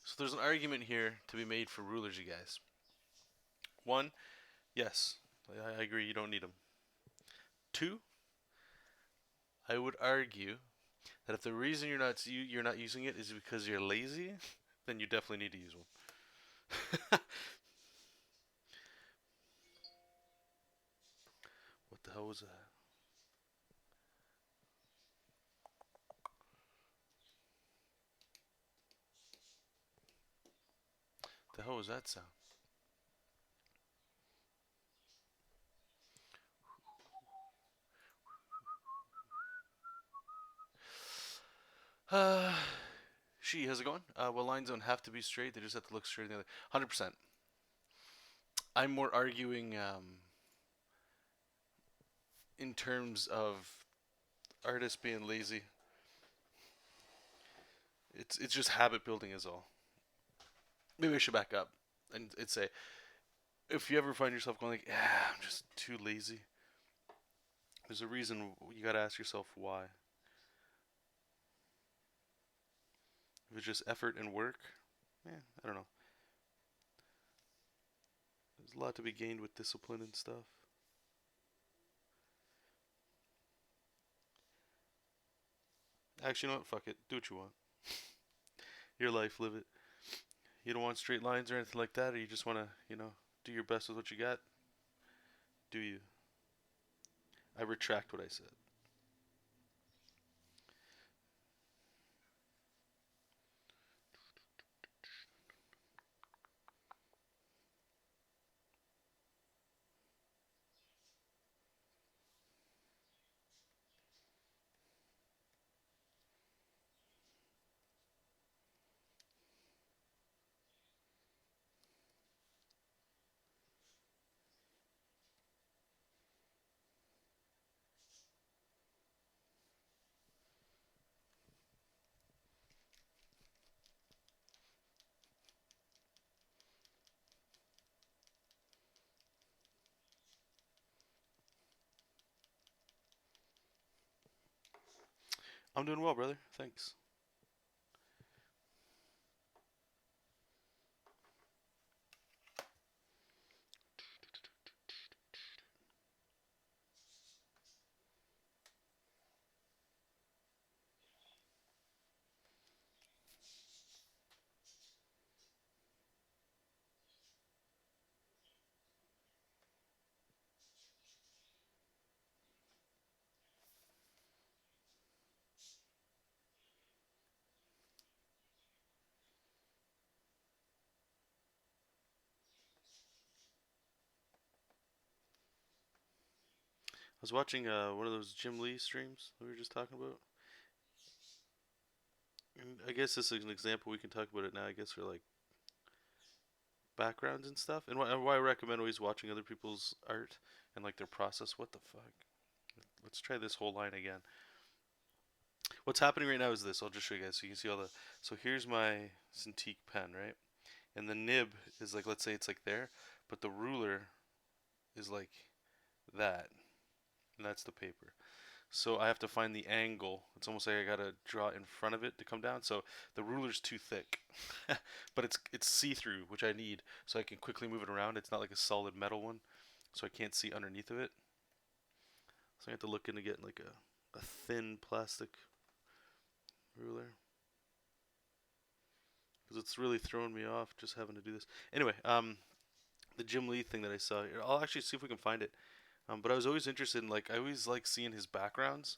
So there's an argument here to be made for rulers, you guys. One, yes, I agree, you don't need them. Two, I would argue that if the reason you're not using it is because you're lazy, then you definitely need to use one. What the hell was that? The hell was that sound? Uh, how's it going? Well, lines don't have to be straight; they just have to look straight. 100%. I'm more arguing in terms of artists being lazy. It's just habit building is all. Maybe I should back up and say, if you ever find yourself going like, yeah, I'm just too lazy, there's a reason. You gotta ask yourself why. If it's just effort and work, yeah, I don't know. There's a lot to be gained with discipline and stuff. Actually, you know what? Fuck it. Do what you want. Your life, live it. You don't want straight lines or anything like that, or you just want to, do your best with what you got. Do you? I retract what I said. I'm doing well, brother. Thanks. I was watching one of those Jim Lee streams that we were just talking about. And I guess this is an example. We can talk about it now. I guess for like backgrounds and stuff. And why I recommend always watching other people's art and like their process. What the fuck? Let's try this whole line again. What's happening right now is this. I'll just show you guys so you can see all the. So here's my Cintiq pen, right? And the nib is like, let's say it's like there, but the ruler is like that, and that's the paper. So I have to find the angle. It's almost like I gotta draw in front of it to come down. So the ruler's too thick, but it's see-through, which I need, so I can quickly move it around. It's not like a solid metal one, so I can't see underneath of it. So I have to look into getting like a thin plastic ruler because it's really throwing me off just having to do this. Anyway, the Jim Lee thing that I saw. I'll actually see if we can find it. But I was always interested in like I always like seeing his backgrounds.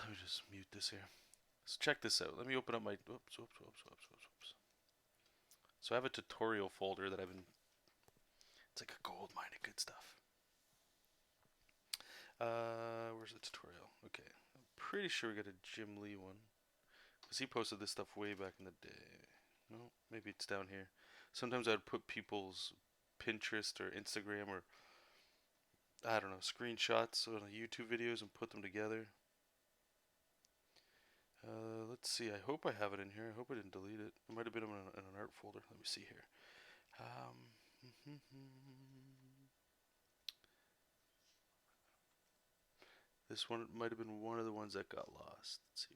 Let me just mute this here. So check this out. Let me open up my oops. So I have a tutorial folder that I've been. It's like a gold mine of good stuff. Where's the tutorial? Okay, I'm pretty sure we got a Jim Lee one because he posted this stuff way back in the day. No, maybe it's down here. Sometimes I'd put people's Pinterest or Instagram or I don't know screenshots on YouTube videos and put them together. Let's see. I hope I have it in here. I hope I didn't delete it. It might have been in an art folder. Let me see here. This one might have been one of the ones that got lost. Let's see.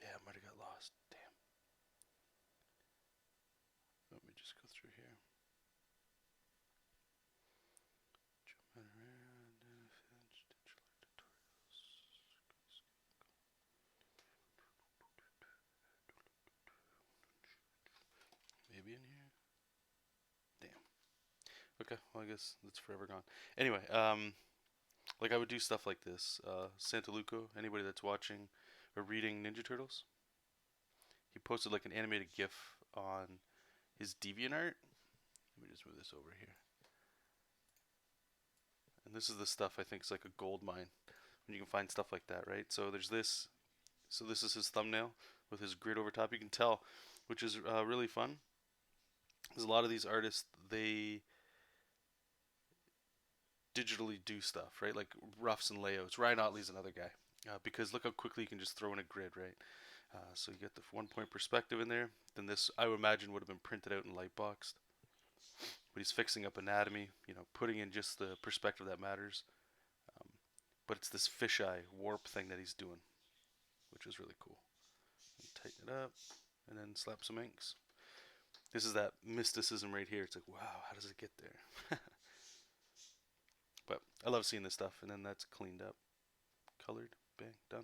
Yeah, it might have got lost. Damn. Let me just go through here. Maybe in here. Damn. Okay, well I guess that's forever gone. Anyway, like I would do stuff like this. Santa Luco, anybody that's watching or reading Ninja Turtles, he posted like an animated GIF on his DeviantArt. Let me just move this over here. And this is the stuff I think is like a gold mine when you can find stuff like that, right? So there's this. So this is his thumbnail with his grid over top. You can tell, which is really fun. There's a lot of these artists, they digitally do stuff, right? Like roughs and layouts. Ryan Otley's another guy. Because look how quickly you can just throw in a grid, right? So you get the 1 point perspective in there. Then this, I would imagine, would have been printed out and light boxed. But he's fixing up anatomy, putting in just the perspective that matters. Um, but it's this fisheye warp thing that he's doing, which is really cool. And tighten it up, and then slap some inks. This is that mysticism right here. It's like, wow, how does it get there? But I love seeing this stuff, and then that's cleaned up, colored, bang, done.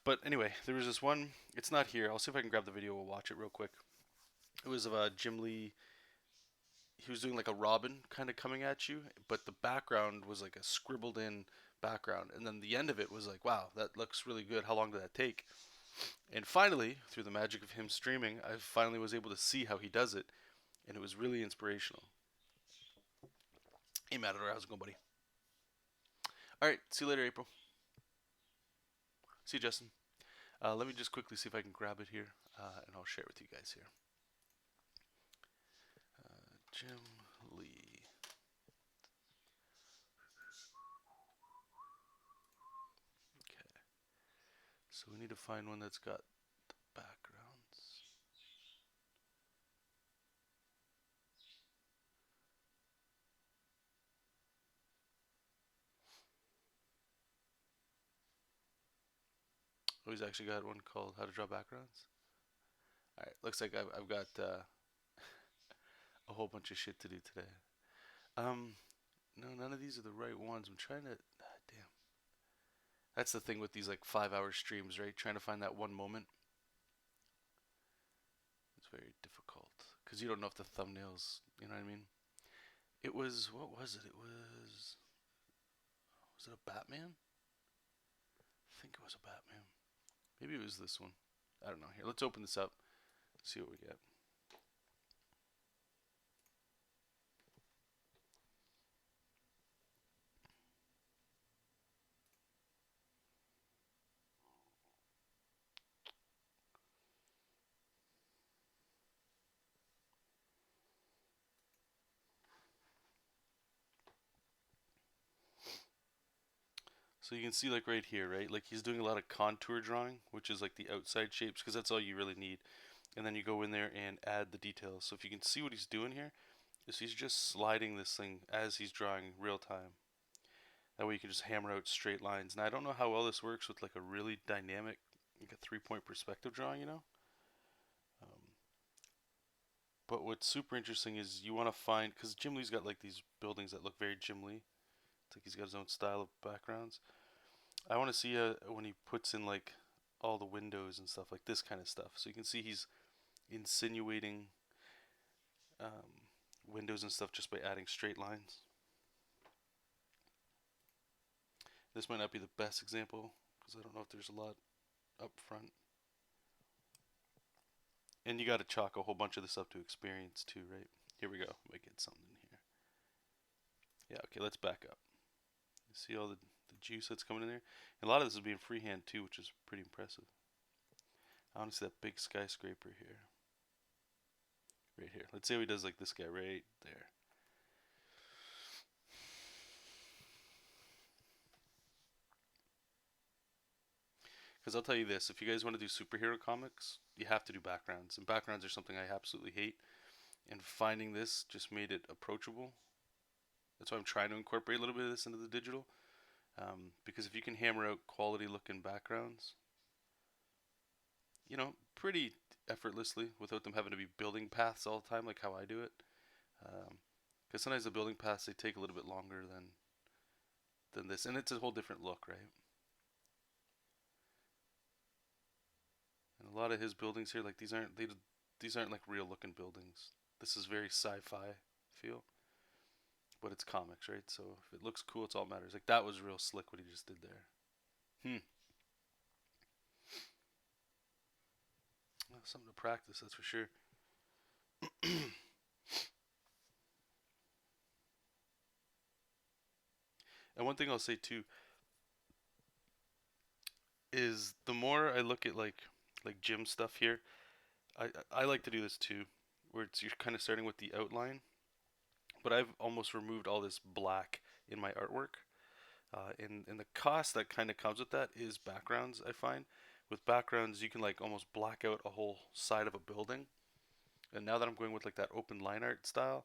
But anyway, there was this one. It's not here. I'll see if I can grab the video. We'll watch it real quick. It was of Jim Lee. He was doing like a Robin kind of coming at you, but the background was like a scribbled in background, and then the end of it was like, wow, that looks really good. How long did that take? And finally, through the magic of him streaming, I finally was able to see how he does it, and it was really inspirational. Hey, Matador, how's it going, buddy? All right, see you later, April. See you, Justin. Let me just quickly see if I can grab it here, and I'll share it with you guys here. Jim Lee. Okay. So we need to find one that's got the backgrounds. Oh, he's actually got one called How to Draw Backgrounds. All right, looks like I've got a whole bunch of shit to do today. No, none of these are the right ones. I'm trying to. Damn. That's the thing with these like 5-hour streams, right? Trying to find that one moment. It's very difficult because you don't know if the thumbnails. You know what I mean? It was, what was it? Was it a Batman? I think it was a Batman. Maybe it was this one. I don't know. Here, let's open this up. See what we get. So you can see like right here, right? Like he's doing a lot of contour drawing, which is like the outside shapes, because that's all you really need. And then you go in there and add the details. So if you can see what he's doing here, is he's just sliding this thing as he's drawing real time. That way you can just hammer out straight lines. Now I don't know how well this works with like a really dynamic, like a 3-point perspective drawing, Um, but what's super interesting is you want to find, because Jim Lee's got like these buildings that look very Jim Lee. It's like he's got his own style of backgrounds. I want to see when he puts in like all the windows and stuff, like this kind of stuff. So you can see he's insinuating windows and stuff just by adding straight lines. This might not be the best example because I don't know if there's a lot up front. And you got to chalk a whole bunch of this up to experience too, right? Here we go. Might get something here. Yeah, okay, let's back up. You see all the juice that's coming in there? And a lot of this is being freehand too, which is pretty impressive. I want to see that big skyscraper here. Right here. Let's say he does like this guy right there. Because I'll tell you this: if you guys want to do superhero comics, you have to do backgrounds, and backgrounds are something I absolutely hate. And finding this just made it approachable. That's why I'm trying to incorporate a little bit of this into the digital. Because if you can hammer out quality looking backgrounds, pretty effortlessly without them having to be building paths all the time, like how I do it. Because sometimes the building paths they take a little bit longer than this, and it's a whole different look, right? And a lot of his buildings here, like these aren't like real looking buildings. This is very sci-fi feel, but it's comics, right? So if it looks cool, it's all that matters. Like that was real slick what he just did there. Hmm. Well, something to practice, that's for sure. And one thing I'll say too is the more I look at like gym stuff here, I like to do this too, where you're kind of starting with the outline, but I've almost removed all this black in my artwork. And the cost that kind of comes with that is backgrounds. I find with backgrounds you can like almost black out a whole side of a building. And now that I'm going with like that open line art style,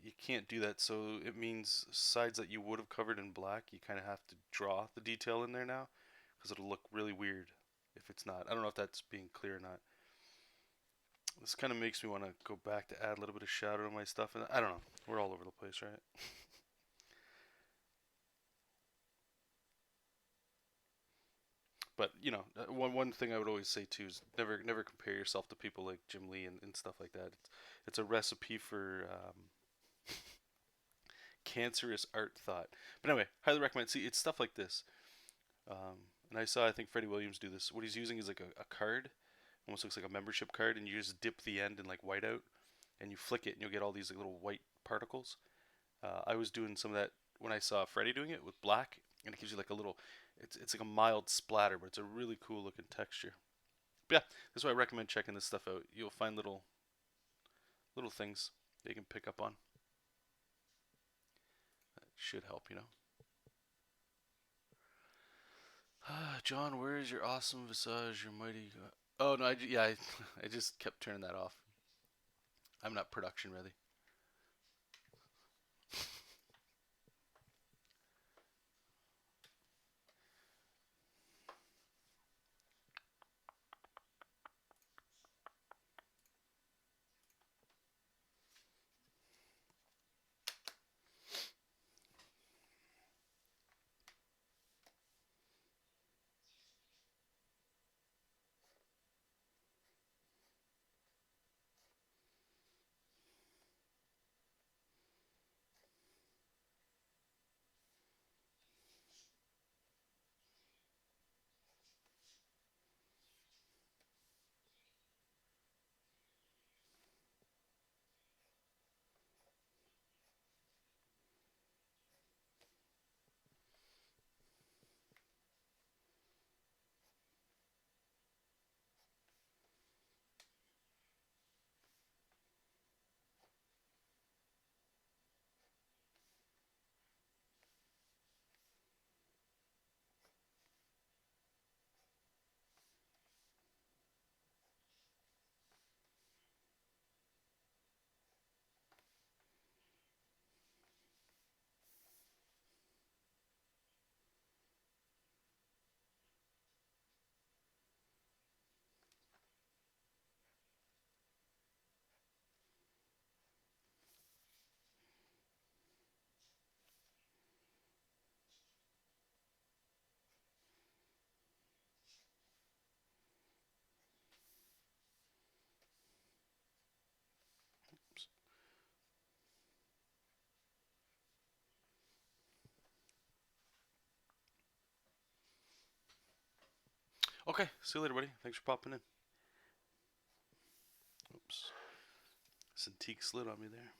you can't do that. So it means sides that you would have covered in black, you kind of have to draw the detail in there now, because it'll look really weird if it's not. I don't know if that's being clear or not. This kind of makes me want to go back to add a little bit of shadow to my stuff, and I don't know. We're all over the place, right? But one thing I would always say too is never compare yourself to people like Jim Lee and stuff like that. It's a recipe for cancerous art thought. But anyway, highly recommend. See, it's stuff like this. And I think Freddie Williams do this. What he's using is like a card, almost looks like a membership card, and you just dip the end in like whiteout, and you flick it, and you'll get all these like, little white particles. I was doing some of that when I saw Freddie doing it with black, and it gives you like a little. It's like a mild splatter, but it's a really cool looking texture. But yeah, that's why I recommend checking this stuff out. You'll find little things that you can pick up on. That should help. Ah, John, where is your awesome visage, your mighty? Oh no, yeah, I just kept turning that off. I'm not production ready. Oops. Okay, see you later, buddy. Thanks for popping in. Oops, Cintiq slid on me there.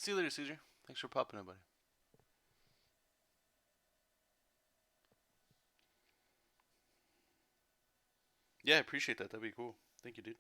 See you later, Caesar. Thanks for popping in, buddy. Yeah, I appreciate that. That'd be cool. Thank you, dude.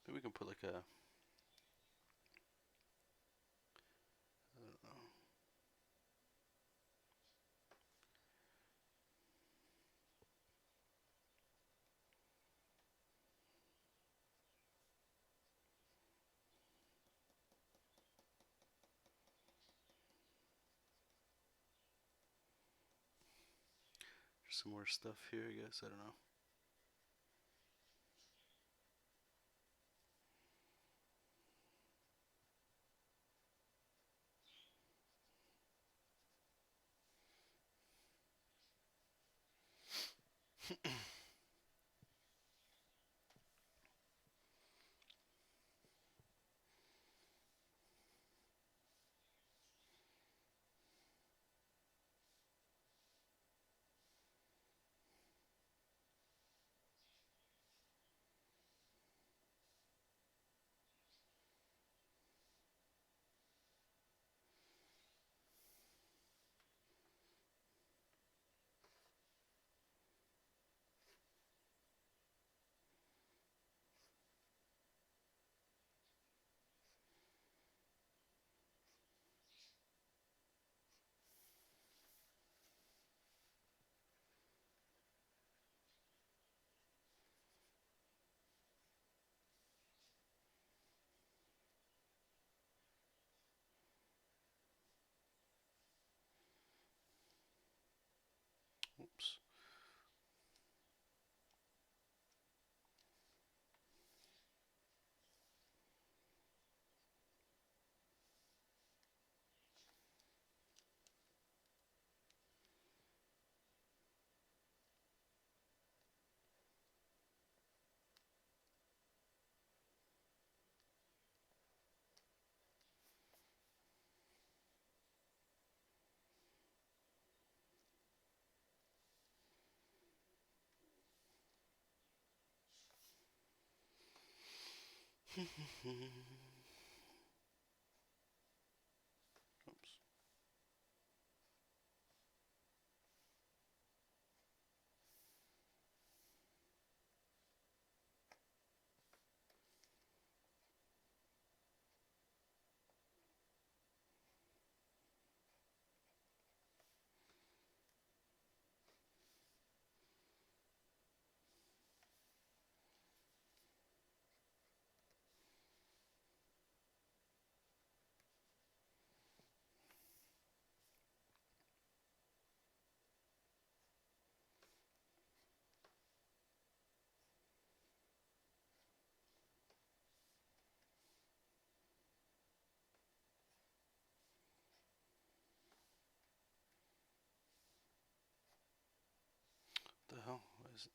Maybe we can put like a, I don't know, some more stuff here, I guess. I don't know. Oops. The hell? What is it?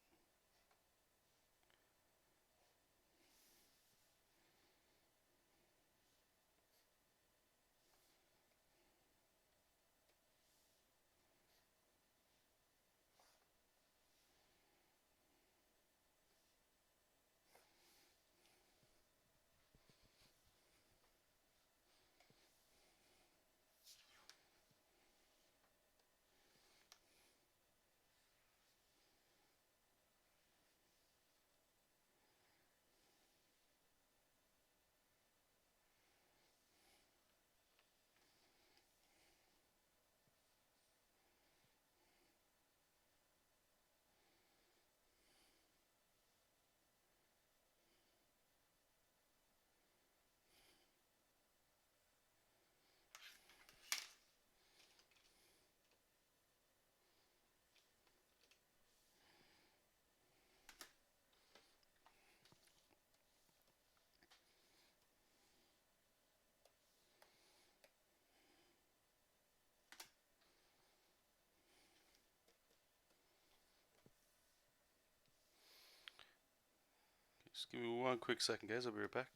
Just give me one quick second, guys. I'll be right back.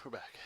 we're back.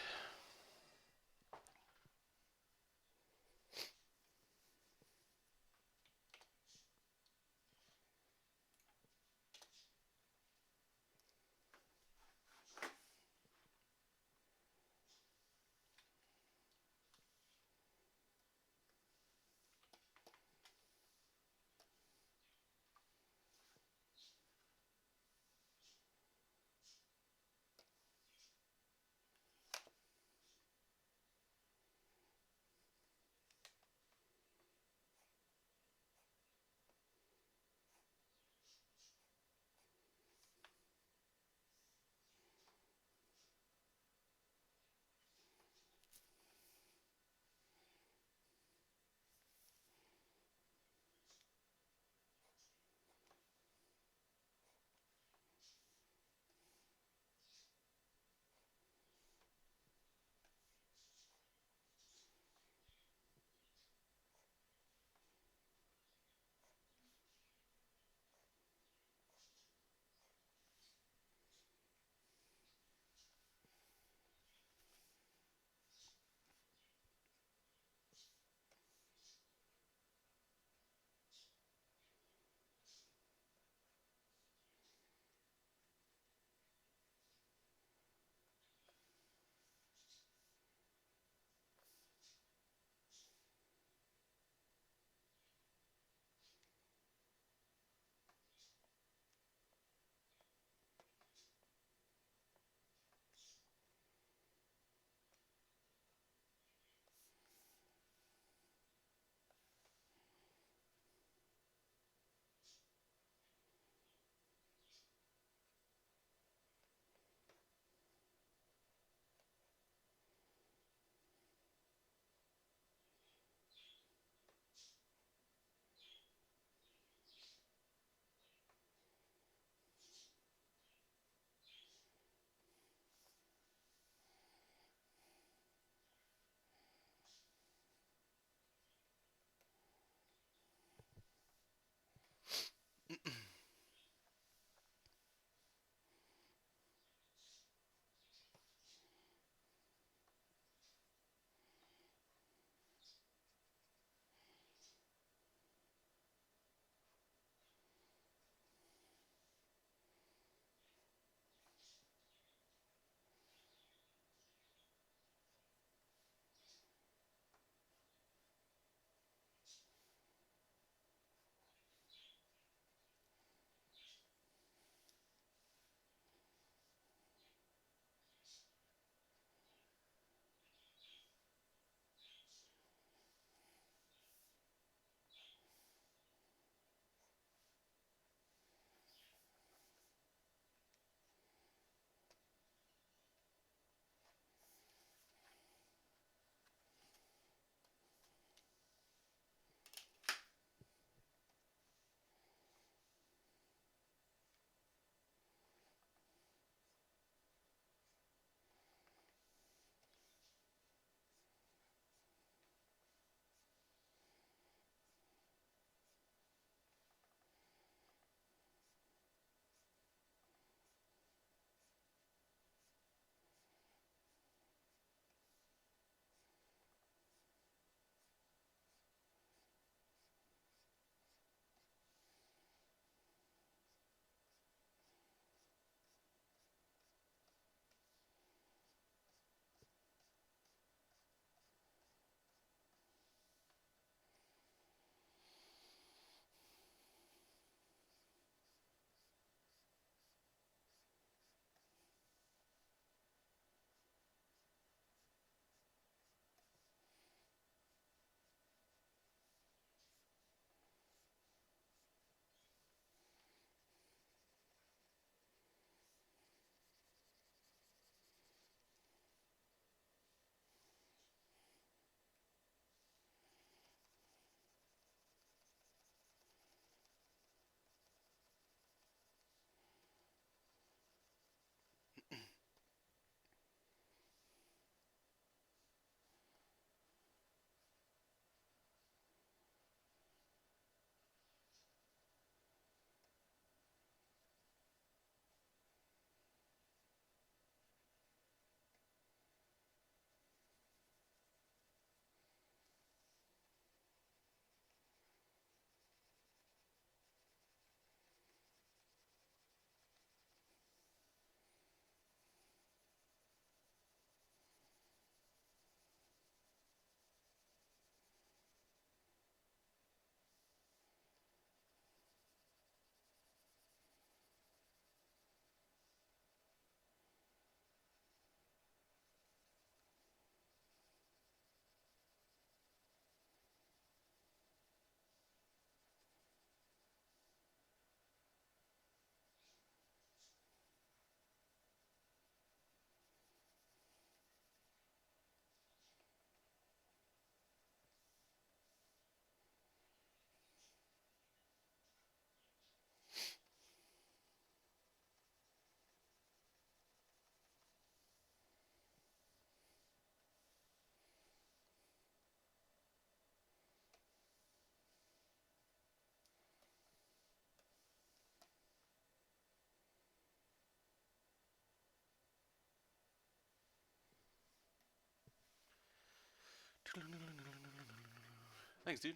Thanks, dude.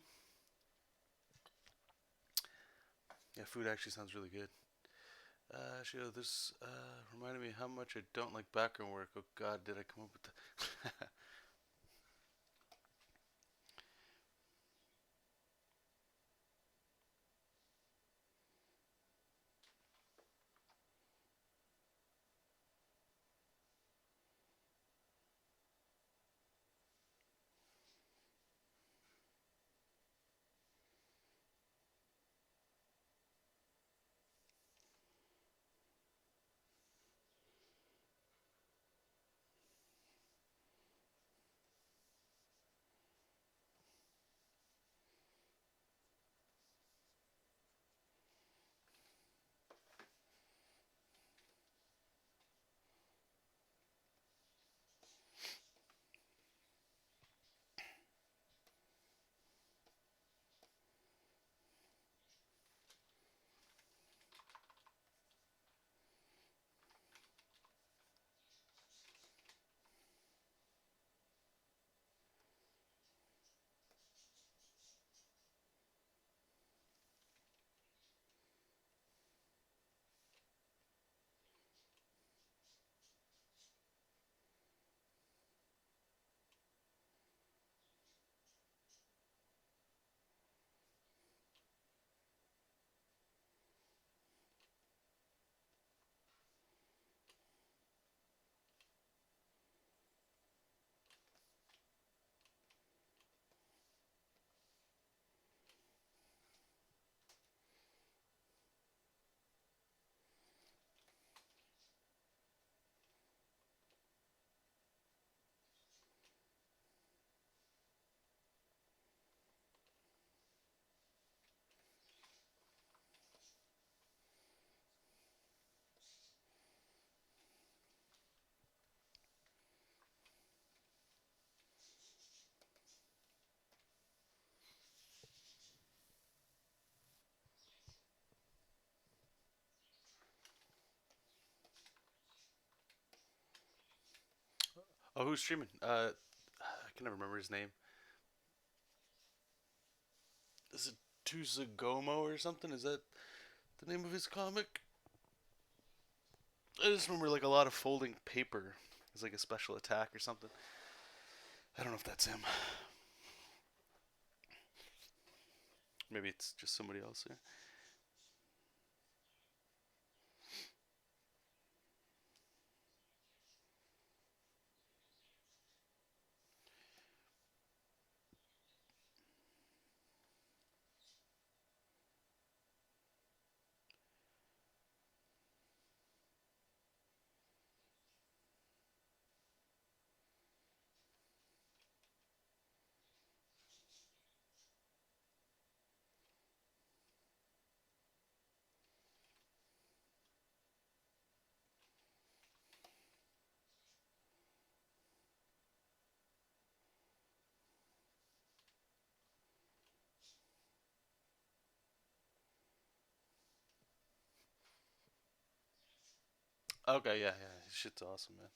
Yeah, food actually sounds really good. This reminded me how much I don't like background work. Oh God, did I come up with that? Oh, who's streaming? I can never remember his name. Is it Tuzagomo or something? Is that the name of his comic? I just remember like a lot of folding paper. It's like a special attack or something. I don't know if that's him. Maybe it's just somebody else here. Okay, yeah, yeah. His shit's awesome, man.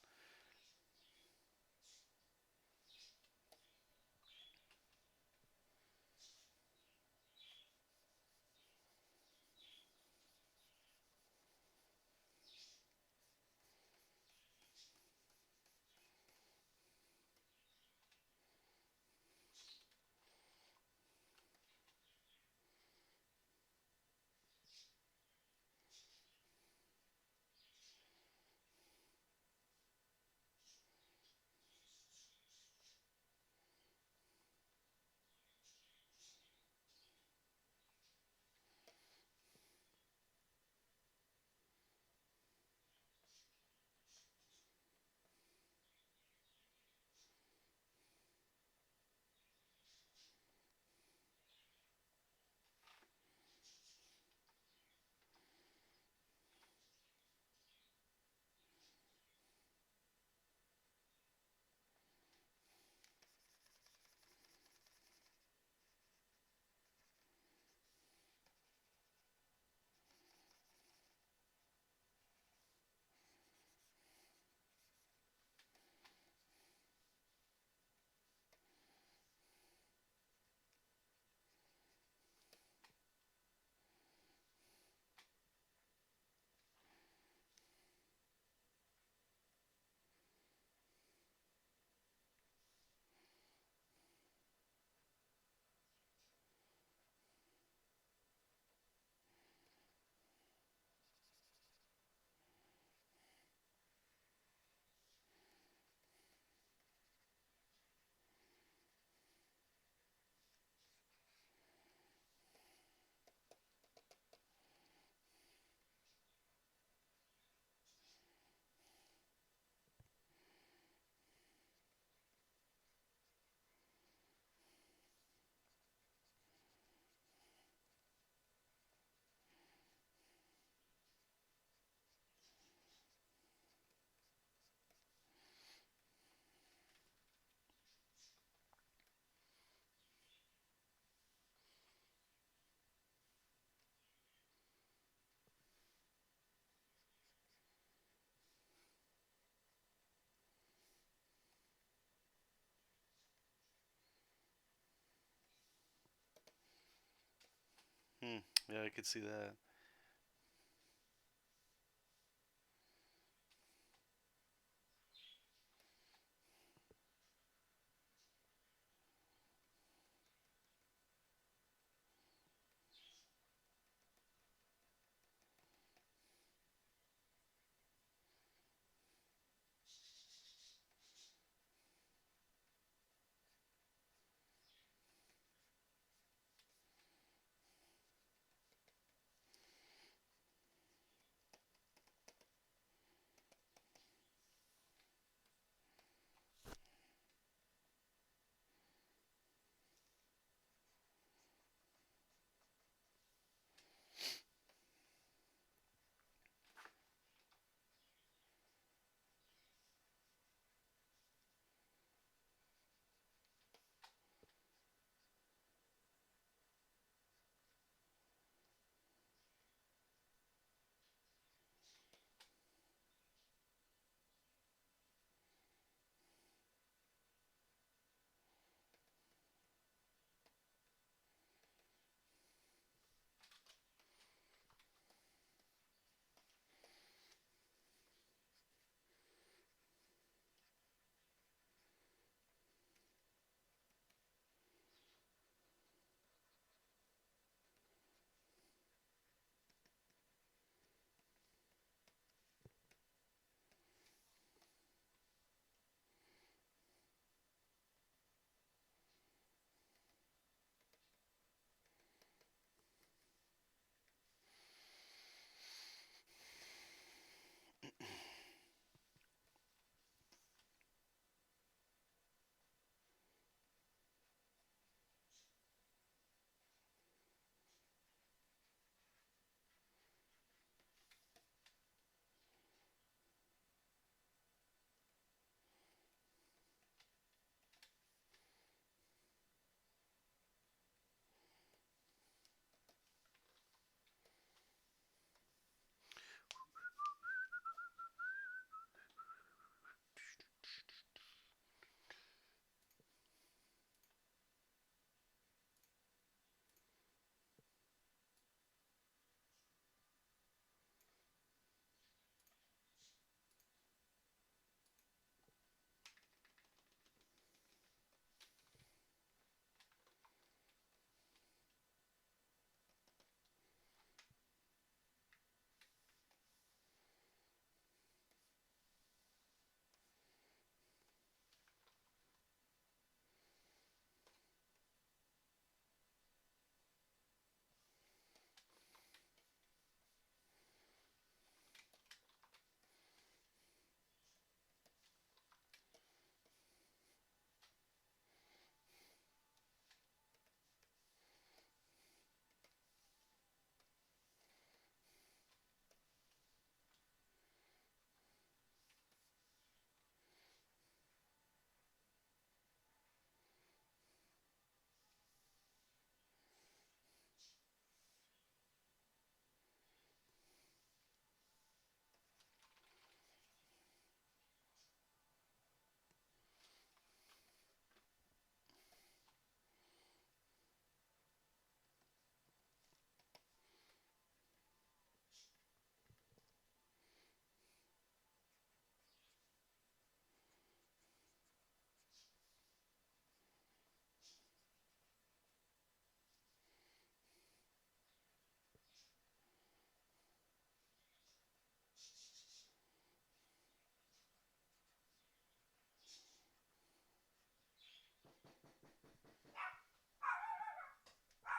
Yeah, I could see that.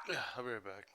Yeah, I'll be right back.